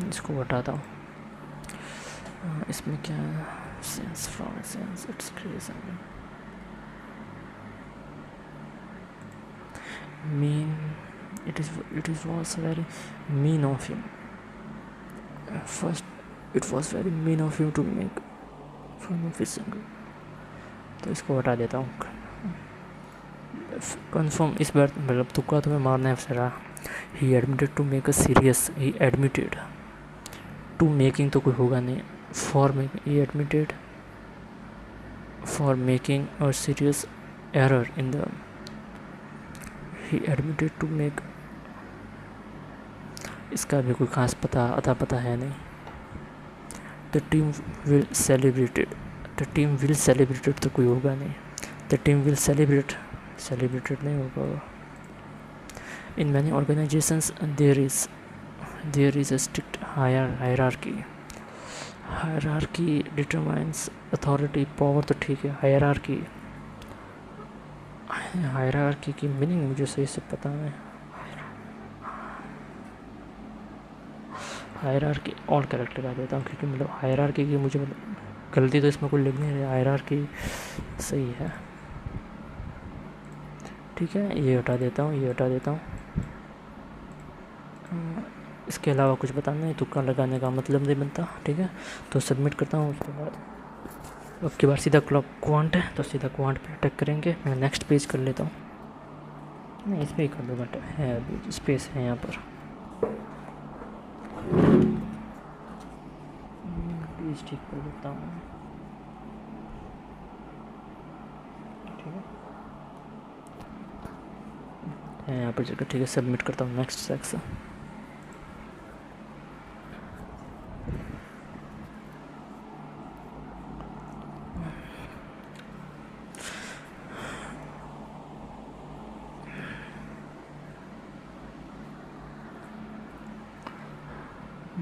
Speaker 1: इसको हटाता हूँ. इसमें क्या है? Sense from sense its creation. mean it is was very mean of him. First it was very mean of him to make fun of his singer. तो इसको हटा देता हूँ. कंफर्म इस बार मतलब तुक्का तुम्हें मारना है अफसरा. He admitted to make a serious. He admitted to making तो कोई होगा नहीं. For making. He admitted for making a serious error in the. He admitted to make. इसका भी कोई खास पता है नहीं. The team will celebrated. The team will celebrated तो कोई होगा नहीं. द टीम विल सेलिब्रेटेड नहीं होगा. In many organisations there is a strict hierarchy. Hierarchy determines authority power तो ठीक है. हायरार्की की मीनिंग मुझे सही से पता नहीं. हायरार्की और कैरेक्टर लगा देता हूँ, क्योंकि मतलब हायरार्की की मुझे मतलब गलती तो इसमें कोई लिख नहीं रही. हायरार्की सही है. ठीक है, ये हटा देता हूँ. इसके अलावा कुछ बताना नहीं, तुक्का लगाने का मतलब नहीं बनता. ठीक है, तो सबमिट करता हूँ. उसके बाद अब की बार सीधा क्वांट है, तो सीधा क्वांट पे अटैक करेंगे. मैं नेक्स्ट पेज कर लेता हूँ. नहीं, इस पर ही कर दो, बट है अभी स्पेस है यहाँ पर. प्लीज़ ठीक कर देता हूँ. ठीक है यहाँ पर जगह. ठीक है, सबमिट करता हूँ. Next section.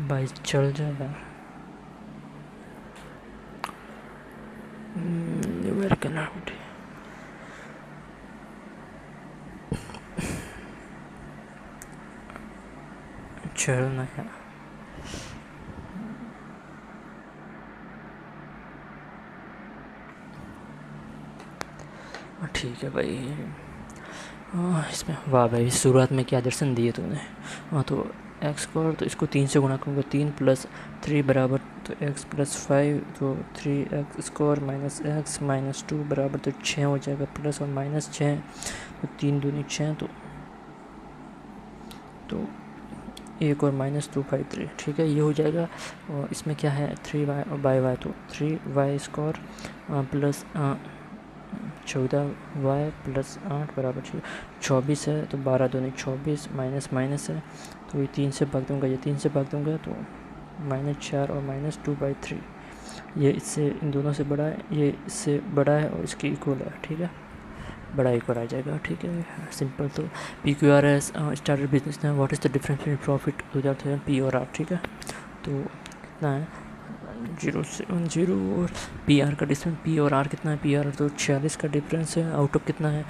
Speaker 1: भाई चल जाएगा. अमेरिकन आर्मी चलना है. ठीक है भाई. इसमें वाह भाई, शुरुआत में क्या दर्शन दिए तूने. हाँ, तो एक्स स्क्वायर, तो इसको 3 से गुणा करूँगा. 3 + 3 बराबर तो x + 5, तो 3x² - x - 2 बराबर तो 6 हो जाएगा. प्लस और माइनस 6, तो 3 दूनी 6, तो 1 और -2 5 3. ठीक है, ये हो जाएगा. और इसमें क्या है 3y/y, तो 3y² प्लस 14y + 8 बराबर 24 है. तो 12 दूनी 24, माइनस है, तो ये 3 से भाग दूंगा, ये 3 से भाग दूंगा, तो -4 और -2/3. ये इससे इन दोनों से बड़ा है, ये इससे बड़ा है और इसकी इक्वल है. ठीक है, बड़ा इक्वल आ जाएगा. ठीक है, सिंपल. तो PQRS स्टार्टेड बिजनेस है. What is the difference between profit 2000 P और R. ठीक है, तो कितना है 070 और पी आर का डिफरेंस, पी और आर कितना है, पी आर तो 46 का डिफरेंस है, आउट ऑफ कितना है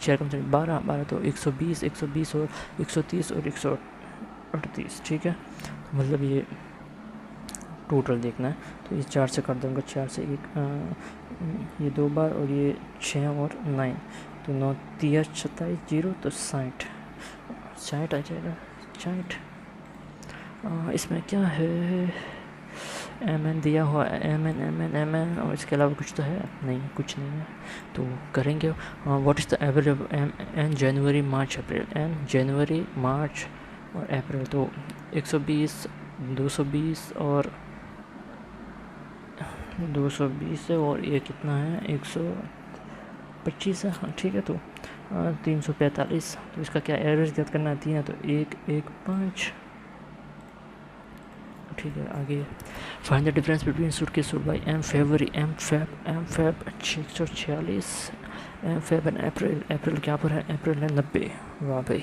Speaker 1: 6 कम से 12 12 तो 120 और 130 और 138, ठीक है। तो मतलब ये टोटल देखना है, तो ये 4 से कर दूँगा, 4 से 1 ये 2 बार और ये 6 और 9 तो 9 3 27 0 तो 60 आ जाएगा 60। इसमें क्या है, एम एन दिया हुआ है, एम एन और इसके अलावा कुछ तो है नहीं, कुछ नहीं है तो करेंगे। What is the average of N January March April, N January March और अप्रैल तो 120 220 और 220 है और ये कितना है 125 है, हाँ ठीक है। तो 345 तो इसका क्या एवरेज ज्ञात करना आती है तो 115, ठीक है। आगे find the difference between suitcase sold by M February M Feb 146 M Feb and April क्या पर है, अप्रैल है 90, वाह भाई।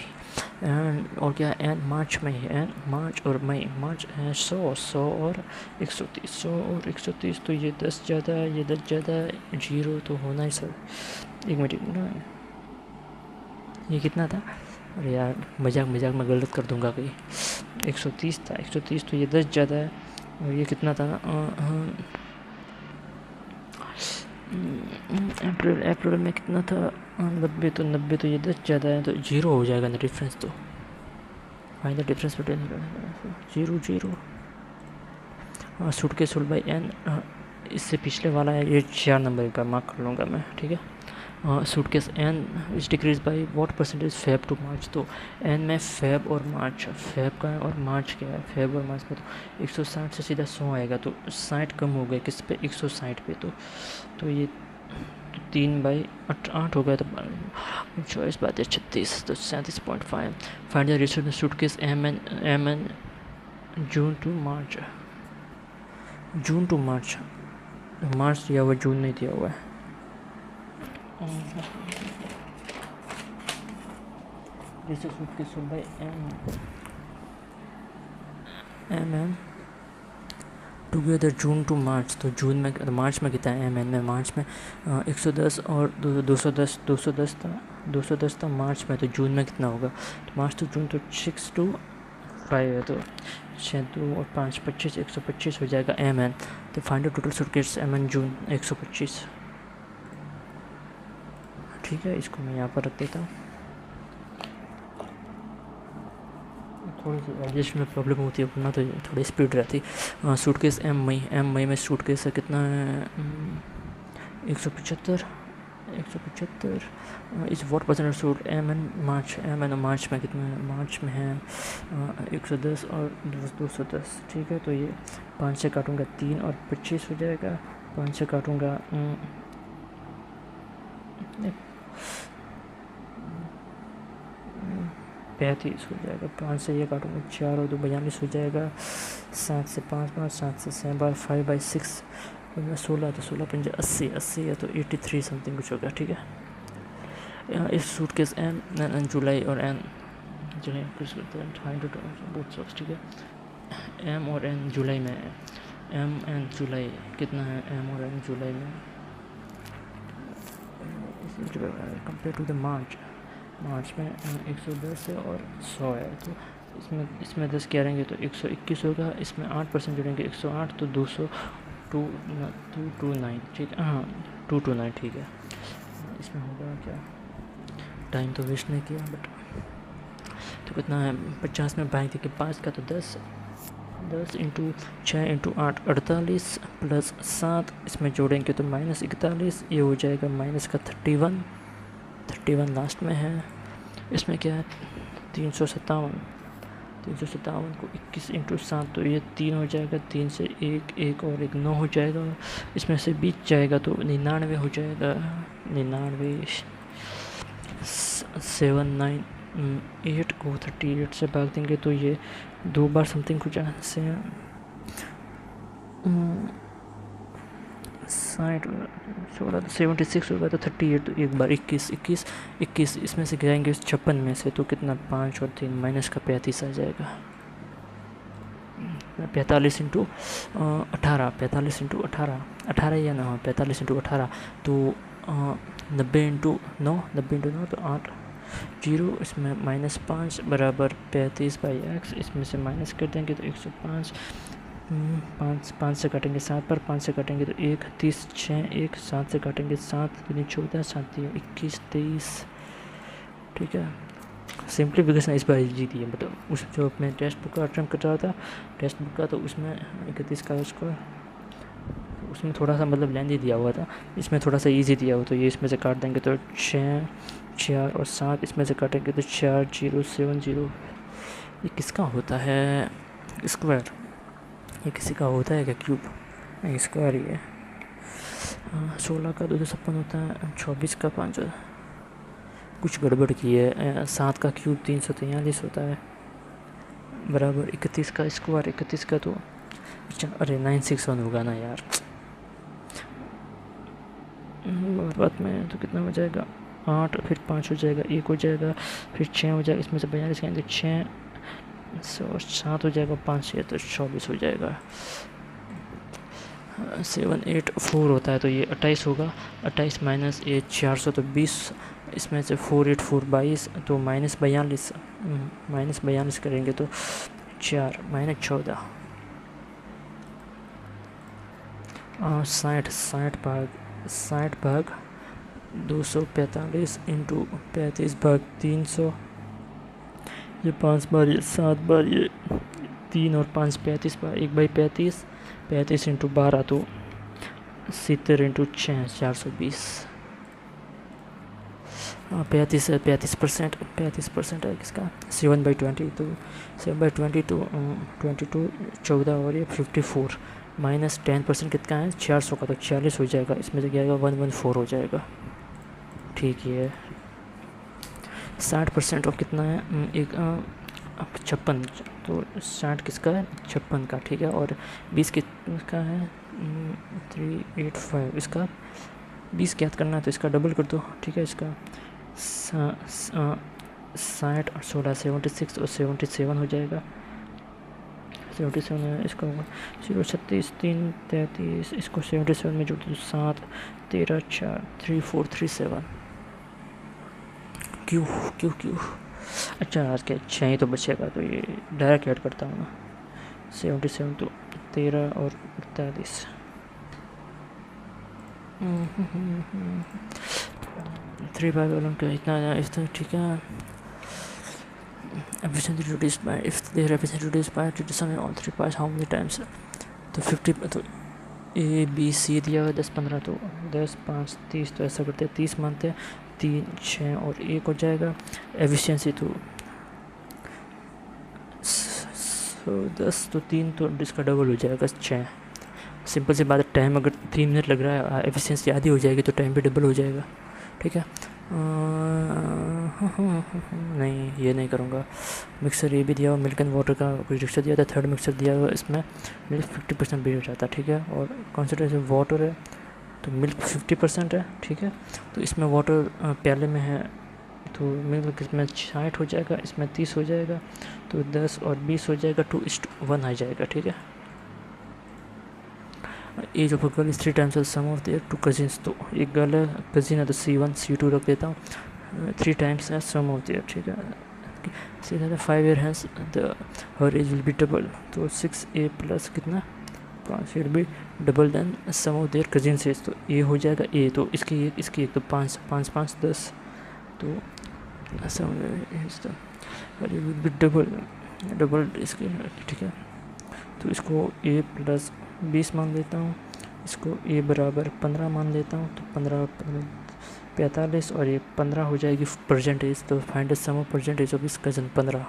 Speaker 1: एंड और क्या है, एंड मार्च में है, एंड मार्च और मई, मार्च है 100 और 130 तो ये 10 ज़्यादा है, ये 10 ज़्यादा है, 0 तो होना ही सर। एक मिनट ये कितना था, अरे यार मजाक में गलत कर दूंगा कहीं, 130 था, 130 तो ये 10 ज़्यादा है और ये कितना था अप्रैल में कितना था 90 तो 90 तो ये 10 ज़्यादा है तो 0 हो जाएगा ना डिफरेंस। तो find the difference between 0 suitcase sold by N, इससे पिछले वाला है ये 4 नंबर का मार्क कर लूँगा मैं, ठीक है। Suitcase N is decrease by what percentage Feb to March, तो एन में फेब और मार्च, फेब का है और मार्च क्या है, फेब और मार्च में तो 160 से सीधा 100 आएगा तो 60 कम हो गए किस पे 160 पे, तो ये 3/8 हो गया तो 24 बात है 36 तो 37.5। Find the ratio suitcase M N June to March दिया हुआ, जून नहीं दिया हुआ है। This is suitcase sold by M N together June to March, तो जून में मार्च में कितना है एम एन में, मार्च में 110 और 210 था मार्च में, तो जून में कितना होगा, तो मार्च टू जून तो 6 to 5 है तो 6 2 और 5 25 125 हो जाएगा एम एन। तो find total suitcase M N June 125, ठीक है। इसको मैं यहाँ पर रख देता हूँ, थोड़ी सी एडजस्ट में प्रॉब्लम होती है वरना तो थोड़ी स्पीड रहती। सूटकेस एम मई में सूटकेस है कितना है 175 इस what percent suit M N March में कितना है, मार्च में है 110 और 210, ठीक है। तो ये 5 से काटूँगा 3 और 25 हो जाएगा, 5 से काटूँगा 35 हो जाएगा, 5 से ये काटूँगा 4 और 2 42 हो जाएगा, 7 से 5 बार 7 से 7 बार 5/6 और 16 तो 16 पंजे 80 है तो 83 समथिंग कुछ होगा, ठीक है। इस सूटकेस एन जुलाई और एन जुलाई कुछ करते हैं, ठीक है। एम और एन जुलाई में है, एम एन जुलाई कितना है, एम और एन जुलाई में कंपेयर टू द मार्च में 110 है और 100 है तो इसमें 10 करेंगे तो 121 होगा, इसमें 8% जुड़ेंगे 108 तो 229, ठीक है, हाँ 229, ठीक है। इसमें होगा क्या, टाइम तो वेस्ट नहीं किया बट तो कितना है 50 में बाई देखिए 5 का तो 10 इंटू 6 इंटू 8 48 प्लस 7 इसमें जोड़ेंगे तो -41, ये हो जाएगा माइनस का 31 लास्ट में है। इसमें क्या है 357 को 21 इंटू 7 तो ये 3 हो जाएगा, 3 से 1 और 1 9 हो जाएगा, इसमें से 20 जाएगा तो 99 हो जाएगा, 99 798 को 38 से भाग देंगे तो ये 2 बार समथिंग कुछ से 76 होगा तो 38 तो 1 बार 21 इसमें से गिराएंगे 56 में से तो कितना 5 और 3 माइनस का 35 आ जाएगा। कितना 45 इंटू 18, 45 इंटू 18, 18 या ना, 45 इंटू 18 तो 90 इंटू 9, 90 इंटू 9 तो 8 जीरो, इसमें -5 बराबर 35/x, इसमें से माइनस कर देंगे तो 105, 5 से काटेंगे 7 पर, 5 से काटेंगे तो 1, 30, 6, 1, 7 से काटेंगे 7 दूनी 14, 7 21, 23। ठीक है, सिंप्लीफिकेशन इस बार जीती है, मतलब उस जो अपने टेक्स्ट बुक का अटेम्प्ट कर रहा था टेक्स्ट बुक का, तो उसमें 31 का उसको उसमें थोड़ा सा मतलब लेंदी दिया हुआ था, इसमें थोड़ा सा इजी दिया हुआ, तो ये इसमें से काट देंगे तो 6, 4 और 7, इसमें से काटेंगे तो 4, 0, 7, 0। ये किसका होता है स्क्वायर? ये किसी का होता है क्या क्यूब? नहीं, स्क्वायर ही है। 16 का 256 होता है, 24 का 5, कुछ गड़बड़ की है। 7 का क्यूब 343 होता है, बराबर 31 का स्क्वायर, 31 का तो अच्छा, अरे 961 होगा ना यार, बात में तो कितना हो जाएगा 8, फिर 5 हो जाएगा, 1 हो जाएगा, फिर 6 हो जाएगा, इसमें से 42 कहेंगे 6, 7 हो जाएगा, 5 6 तो 24 हो जाएगा। 7 8 4 होता है तो ये 28 होगा, 28 माइनस 8 400 तो 20, इसमें से 4 8 4 22 तो -42, -42 करेंगे तो 4 -14, 60 भाग 245 इंटू 35 भाग 300, ये 5 बार, ये 7 बार, ये 3 और 5 35 बार, 1/35, 35 इंटू 12 तो 70 इंटू 6 420। 35% है किसका, 7/20 तो 7/20 तो 22, 14 और ये 54, -10% कितना है 400 का, तो 40 हो जाएगा, इसमें से क्या आएगा 114 हो जाएगा। ठीक है, 60% ऑफ कितना है, 56, तो 60 किसका है 56 का, ठीक है, और 20 किसका है 385, इसका 20 याद करना है तो इसका डबल कर दो, ठीक है, इसका 60 और 16 76 और 77 हो जाएगा, 77 है, इसका होगा 0 36 3 33, इसको 77 में जोड़ दो 7 13 4 3 4 3 7। क्यों क्यों क्यों अच्छा, आज के 6 ही तो बचेगा, तो ये डायरेक्ट ऐड करता हूँ ना, 77 तो 13 और 43, 3/11 का इतना इतना, ठीक है। Efficiency reduced by, if their efficiency reduced by to the sum of all 3 parts, how many times? तो 50, तो ए बी सी दिया हुआ 10 15, तो 10 5 30, तो ऐसा करते हैं 30 मानते हैं, 3 6 और 1 हो जाएगा। एफिशिएंसी तो 10 तो 3, तो इसका डबल हो जाएगा 6। सिंपल सी बात है, टाइम अगर 3 मिनट लग रहा है, एफिशिएंसी आधी हो जाएगी तो टाइम भी डबल हो जाएगा, ठीक है। नहीं, ये नहीं करूँगा। मिक्सर ये भी दिया हुआ, मिल्क एंड वाटर का कुछ रिक्शा दिया था, थर्ड मिक्सर दिया हुआ, इसमें मिल्क 50% भी हो जाता है, ठीक है, और कॉन्सेंट्रेशन वाटर है तो मिल्क 50% है, ठीक है, तो इसमें वाटर प्याले में है तो मिल्क इसमें 60 हो जाएगा, इसमें 30 हो जाएगा, तो 10 और 20 हो जाएगा, 2:1 आ जाएगा, ठीक है। Age of a girl is 3 times the sum of their 2 cousins, तो एक गर्ल है, कजिन है, तो C1 C2 रख देता हूँ, 3 टाइम्स है सम ऑफ देयर, ठीक है। सीधा था 5 year hence the her age will be double, तो 6A प्लस कितना 5 will be double then sum of their cousins age, तो ए हो जाएगा ए, तो इसकी एक तो 5 5 5 10, तो some as the her age will be double इसके, ठीक है, तो इसको A प्लस 20 मान लेता हूँ, इसको A बराबर 15 मान लेता हूँ, तो 15 45 और ये 15 हो जाएगी परसेंटेज, तो find the sum of percentage of इस कज़न 15,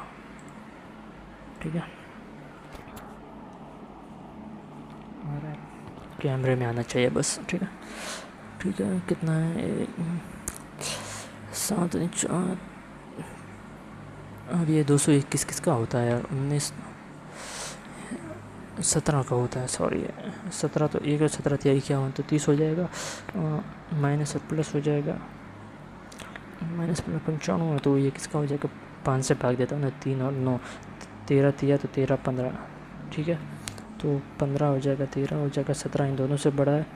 Speaker 1: ठीक है। कैमरे में आना चाहिए बस, ठीक है, ठीक है। कितना है 7 4, अब ये 221 किसका होता है यार, 19 17 का होता है, सॉरी 17, तो 1 और 17 तिहाई क्या हो, तो 30 हो जाएगा, माइनस और प्लस हो जाएगा, माइनस 95 है, तो ये किसका हो जाएगा 5 से भाग देता हूँ ना, 3 और 9 13 तिया, तो 13 15, ठीक है। तो 15 हो जाएगा, 13 हो जाएगा, 17 इन दोनों से बड़ा है,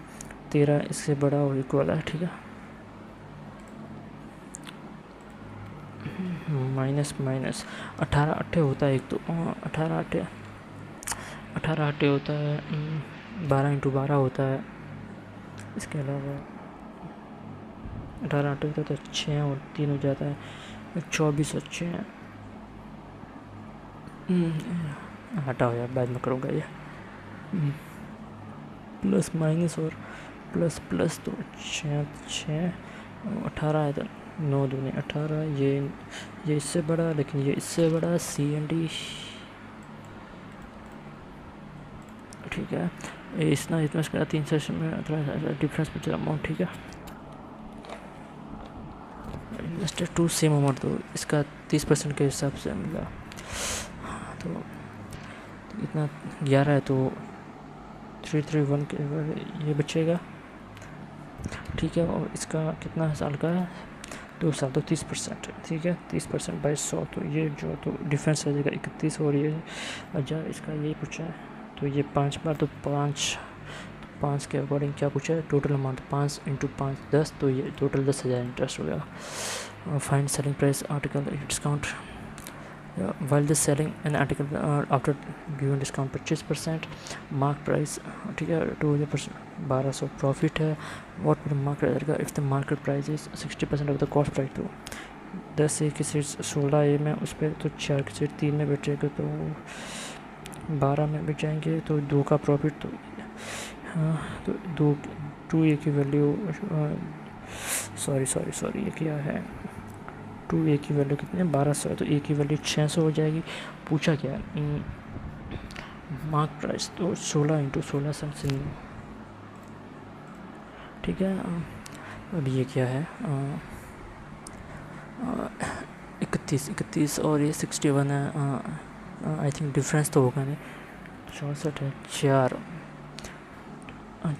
Speaker 1: 13 इससे बड़ा और इक्वल है, ठीक है। माइनस माइनस 18 अट्ठे होता है एक, तो 18 अट्ठे होता है, 12 इंटू 12 होता है। इसके अलावा 18 अट्ठे होता है तो 6 और 3 हो जाता है, 24 और 6। हटाओ यार, बाद में करूँगा ये। प्लस माइनस और प्लस प्लस तो 6 18 है, तो 9 दूनी 18। ये इससे बड़ा, लेकिन ये इससे बड़ा, सी एंड डी, ठीक है। इतना इसका 3 सेशन में डिफरेंस में चला अमाउंट, ठीक है। इन्वेस्टर टू सेम अमाउंट, तो इसका 30% के हिसाब से मिला, तो इतना 11 है, तो 331 के ये बचेगा, ठीक है। और इसका कितना साल का है, 2 साल, तो 30%, ठीक है। 30% बाई 100, तो ये जो तो डिफरेंस आ जाएगा 31, और ये 1000, इसका यही पूछा है, तो ये 5 बार, तो 5 के अकॉर्डिंग क्या पूछा है, टोटल अमाउंट 5 इंटू 5 10, तो ये टोटल 10,000 इंटरेस्ट हो गया। Find selling price article discount, while the selling an article after given discount 25%, mark price, ठीक है, 2% 1200 प्रॉफिट है। what would market price रहेगा if the market price is 60% of the cost price, तो 10 की सीट 16 ए में, उस पर तो 4 की सीट 3 में बेचेगा, तो 12 में बेच जाएंगे, तो 2 का प्रॉफिट, तो हाँ, तो 2 ए की वैल्यू, सॉरी ये क्या है, 2 ए की वैल्यू कितनी है, 1200 है, तो ए की वैल्यू 600 हो जाएगी। पूछा क्या है, मार्क प्राइस, तो 16 इंटू 16 समथिंग, ठीक है। अब ये क्या है, 31 और ये 61 है, आई थिंक डिफरेंस तो होगा नहीं, 64 है,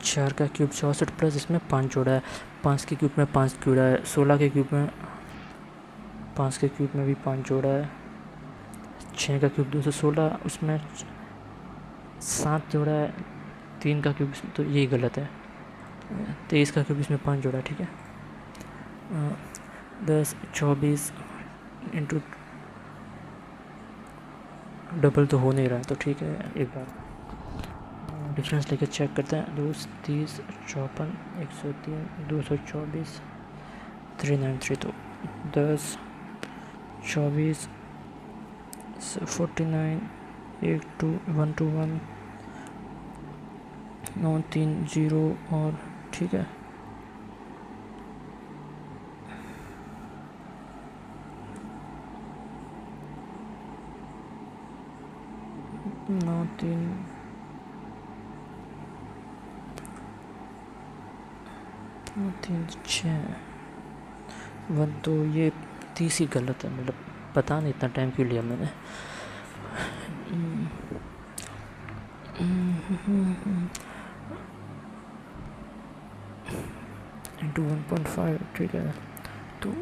Speaker 1: 4 का क्यूब 64 प्लस इसमें 5 जोड़ा है, 5 के क्यूब में 5 जोड़ा है, 16 के क्यूब में 5 के क्यूब में भी 5 जोड़ा है, 6 का क्यूब 216, उसमें 7 जोड़ा है, 3 का क्यूब, तो यही गलत है, 23 का क्यूब इसमें 5 जोड़ा है, ठीक है। 10 24 इंटू डबल तो हो नहीं रहा है, तो ठीक है, एक बार डिफरेंस लेके चेक करते हैं। 230 54 103 224 393, तो 10 24 49 82 121 930, और ठीक है, 936 1, तो ये 30 ही गलत है, मतलब पता नहीं इतना टाइम क्यों लिया मैंने। इंटू 1.5, ठीक है, तो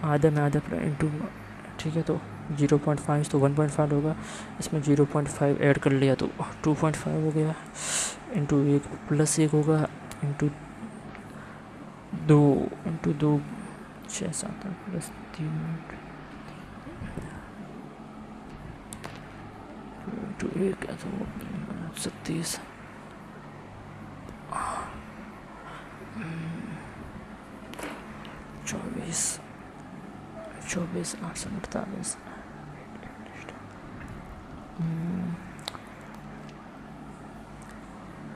Speaker 1: आधा में आधा इंटू, ठीक है, तो 0.5 तो 1.5 होगा, इसमें 0.5 ऐड कर लिया, तो 2.5 हो गया, इंटू 1 प्लस 1 होगा, इंटू 2 6 7 प्लस 3 इंटू 1 है, तो 37 24 848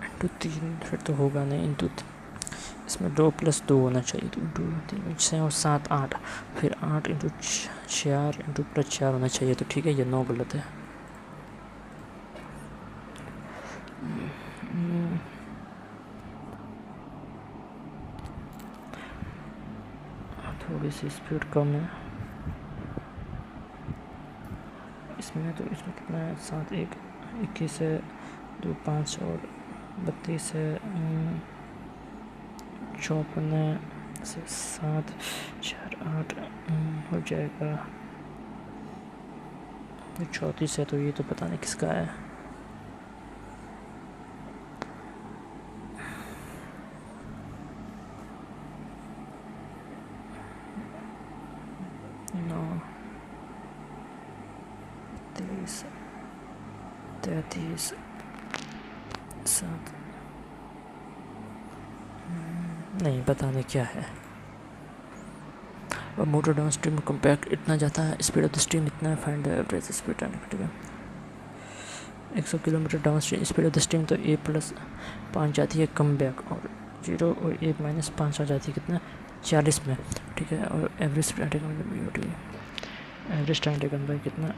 Speaker 1: इंटू 3, फिर तो होगा नहीं, इंटू इसमें 2 + 2 होना चाहिए, तो 2 3 6 और 7 8, फिर 8 इंटू 4 इंटू +4 होना चाहिए, तो ठीक है, ये 9 गलत है। थोड़ी सी स्पीड कम है इसमें, तो इसमें कितना है, 7 1 21 है, 2 5 और 32 है, 54 है, 7 4 8 हो जाएगा, 34 है, तो ये तो पता नहीं किसका है। 32 33 7 नहीं पता नहीं क्या है। और मोटर डाउन स्ट्रीम कम्पैक्ट इतना जाता है, स्पीड ऑफ द स्ट्रीम इतना है, फाइंड द एवरेज स्पीड। ठीक है 100 kilometre down stream speed of the stream, तो A+5 जाती है कम बैक, और 0 और A-5 आ जाती है कितना 40 में। ठीक है और average time taken average time taken by कितना,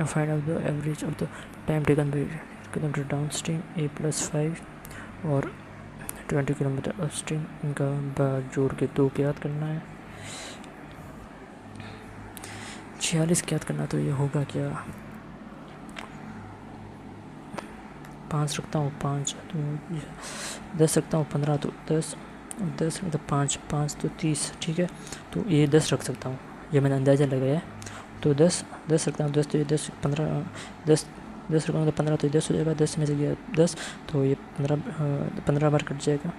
Speaker 1: find out the average of the time taken by kilometre down stream A+5 और 20 किलोमीटर अप स्ट्रीम, इनका जोड़ के 2 के याद करना है, 46 के याद करना। तो ये होगा क्या 5 रखता हूँ 5 तो 10 रखता हूँ 15 तो 10 मतलब 5 तो 30। ठीक है तो ये 10 रख सकता हूँ, ये मैंने अंदाज़ा लगाया है। तो 10 रखता हूँ 10 तो ये 10 15 10 रखूँगा तो 15 तो ये 10 हो जाएगा, 10 में से गया 10 तो ये 15 बार कट जाएगा।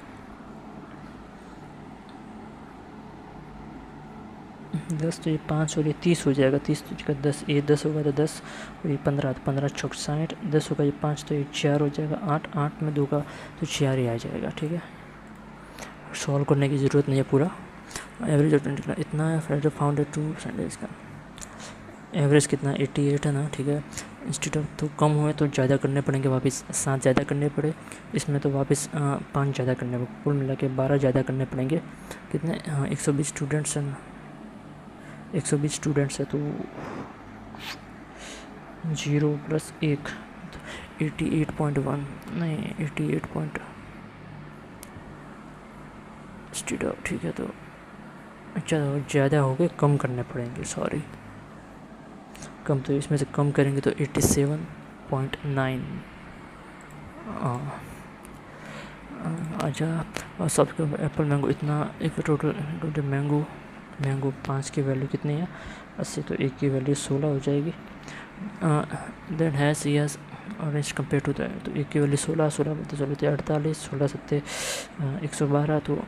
Speaker 1: 10 तो ये 5 और ये 30 हो जाएगा, 30 तो 10 ये 10 होगा तो 10 और ये 15 तो 15 चौक 60, 10 होगा ये 5 तो ये 4 हो जाएगा, 8 में 2 का तो 4 ही आ जाएगा। ठीक है सॉल्व करने की ज़रूरत नहीं है पूरा। एवरेज ऑफ 20 इतना है, फिर फाउंडेड 2% इसका एवरेज कितना 88 है ना। ठीक है इंस्टीट्यूट ऑफ तो कम हुए तो ज़्यादा करने पड़ेंगे, वापस 7 ज़्यादा करने पड़े, इसमें तो वापस 5 ज़्यादा करने पड़े, कुल मिला के 12 ज़्यादा करने पड़ेंगे। कितने 120 स्टूडेंट्स हैं, 120 स्टूडेंट्स है तो 0 + 1 88.1 नहीं 88 स्टूडेंट। ठीक है तो अच्छा ज़्यादा हो गए, कम करने पड़ेंगे, सॉरी कम, तो इसमें से कम करेंगे तो 87.9 अच्छा। और सबके एप्पल मैंगो इतना एक टोटल मैंगो 5 की वैल्यू कितनी है 80, तो 1 की वैल्यू 16 हो जाएगी। Then has yes orange compare to that, तो 1 की वैल्यू 16 बोलते चलो 48, 16 7 112, तो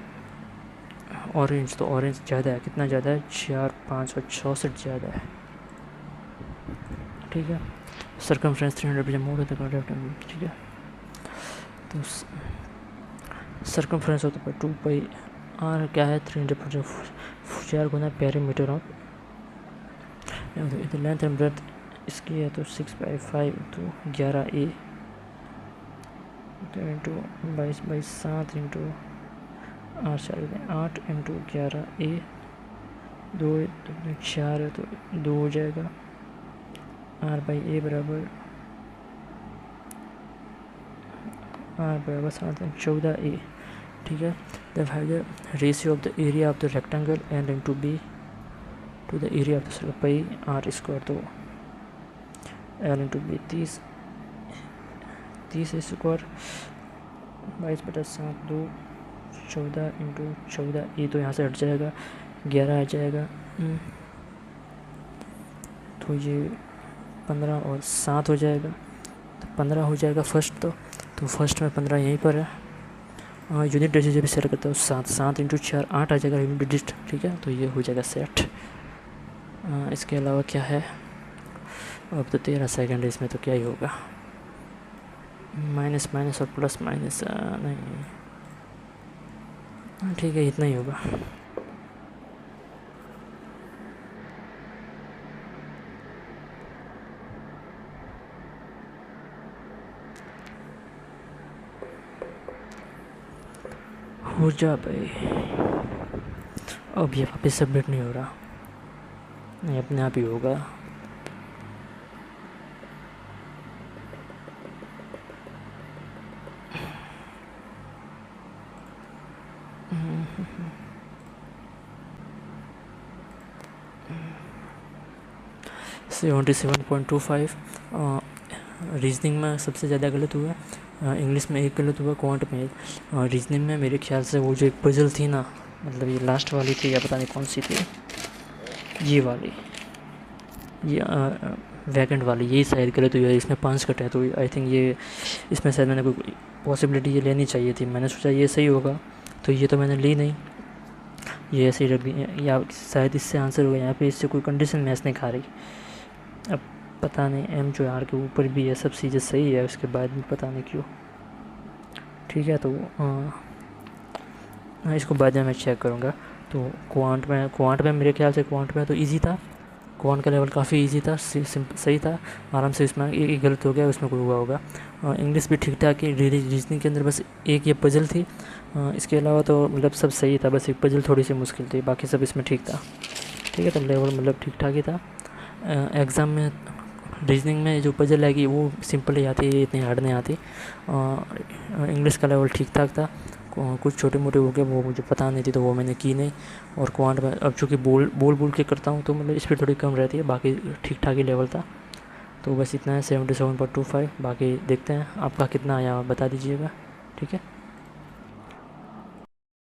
Speaker 1: ऑरेंज ज़्यादा है, कितना ज़्यादा है 4 5 और 66 ज़्यादा है। ठीक है सर्कमफ्रेंस 300 मोर होता है। ठीक है तो सर्कमफ्रेंस होता है 2πr क्या है 300 4 गुना perimeter of, length and breadth इसकी है तो 6/5 तो 11a तो इंटू 22/7 इंटू 8 इंटू 11a 2 4 है तो 2 हो जाएगा। r/a बराबर 14a। ठीक है the ratio of the area of the rectangle and into b to the area of the circle pi r², तो l into B 30 square 22/7 2 14 into 14 ये तो यहाँ से हट जाएगा 11 आ जाएगा। तो ये 15 और 7 हो जाएगा, तो 15 हो जाएगा फर्स्ट, तो फर्स्ट में 15 यहीं पर है। यूनिट डिजिट जब सेट करता हूँ 7 इंटू 4 8 आ जाएगा यूनिट डिजिट। ठीक है तो ये हो जाएगा सेट। इसके अलावा क्या है अब तो 13 सेकंड है, इसमें तो क्या ही होगा माइनस और प्लस माइनस नहीं। ठीक है इतना ही होगा। हो जा भाई, अब ये वापस सबमिट नहीं हो रहा, नहीं अपने आप ही होगा। से 27.25 रीजनिंग में सबसे ज़्यादा गलत हुआ, इंग्लिश में 1 गलत हुआ, क्वांट में 1। रीजनिंग में मेरे ख्याल से वो जो एक पजल थी ना, मतलब ये लास्ट वाली थी या पता नहीं कौन सी थी, ये वाली ये वैकेंट वाली, यही शायद गलत हुई है, इसमें 5 कट है। तो आई थिंक ये इसमें शायद मैंने कोई पॉसिबिलिटी ये लेनी चाहिए थी, मैंने सोचा ये सही होगा, तो ये तो मैंने ली नहीं, ये ऐसे ही रख दी, या शायद इससे आंसर होगा यहाँ पे, इससे कोई कंडीशन मैच नहीं खा रही। अब पता नहीं एम जो आर के ऊपर भी है, सब चीज़ें सही है, उसके बाद भी पता नहीं क्यों। ठीक है, तो इसको बाद में मैं चेक करूँगा। तो क्वांट में मेरे ख्याल से क्वांट में तो इजी था, क्वांट का लेवल काफ़ी इजी था, सही था, आराम से। इसमें एक गलत हो गया, उसमें कोई हुआ होगा। इंग्लिश भी ठीक ठाक है, रीजनिंग के अंदर बस एक ये पजल थी, इसके अलावा तो मतलब सब सही था, बस एक पजल थोड़ी सी मुश्किल थी, बाकी सब इसमें ठीक था। ठीक है, तो लेवल मतलब ठीक ठाक ही था। एग्ज़ाम में रीजनिंग में जो पजल आएगी वो सिंपल ही आती है, इतनी हार्ड नहीं आती। इंग्लिश का लेवल ठीक ठाक था, कुछ छोटे मोटे हो गए वो मुझे पता नहीं थी, तो वो मैंने की नहीं। और क्वांट में अब चूँकि बोल के करता हूँ, तो मतलब स्पीड थोड़ी कम रहती है, बाकी ठीक ठाक ही लेवल था। तो बस इतना है, 77.25। बाकी देखते हैं आपका कितना आया, बता दीजिएगा। ठीक है।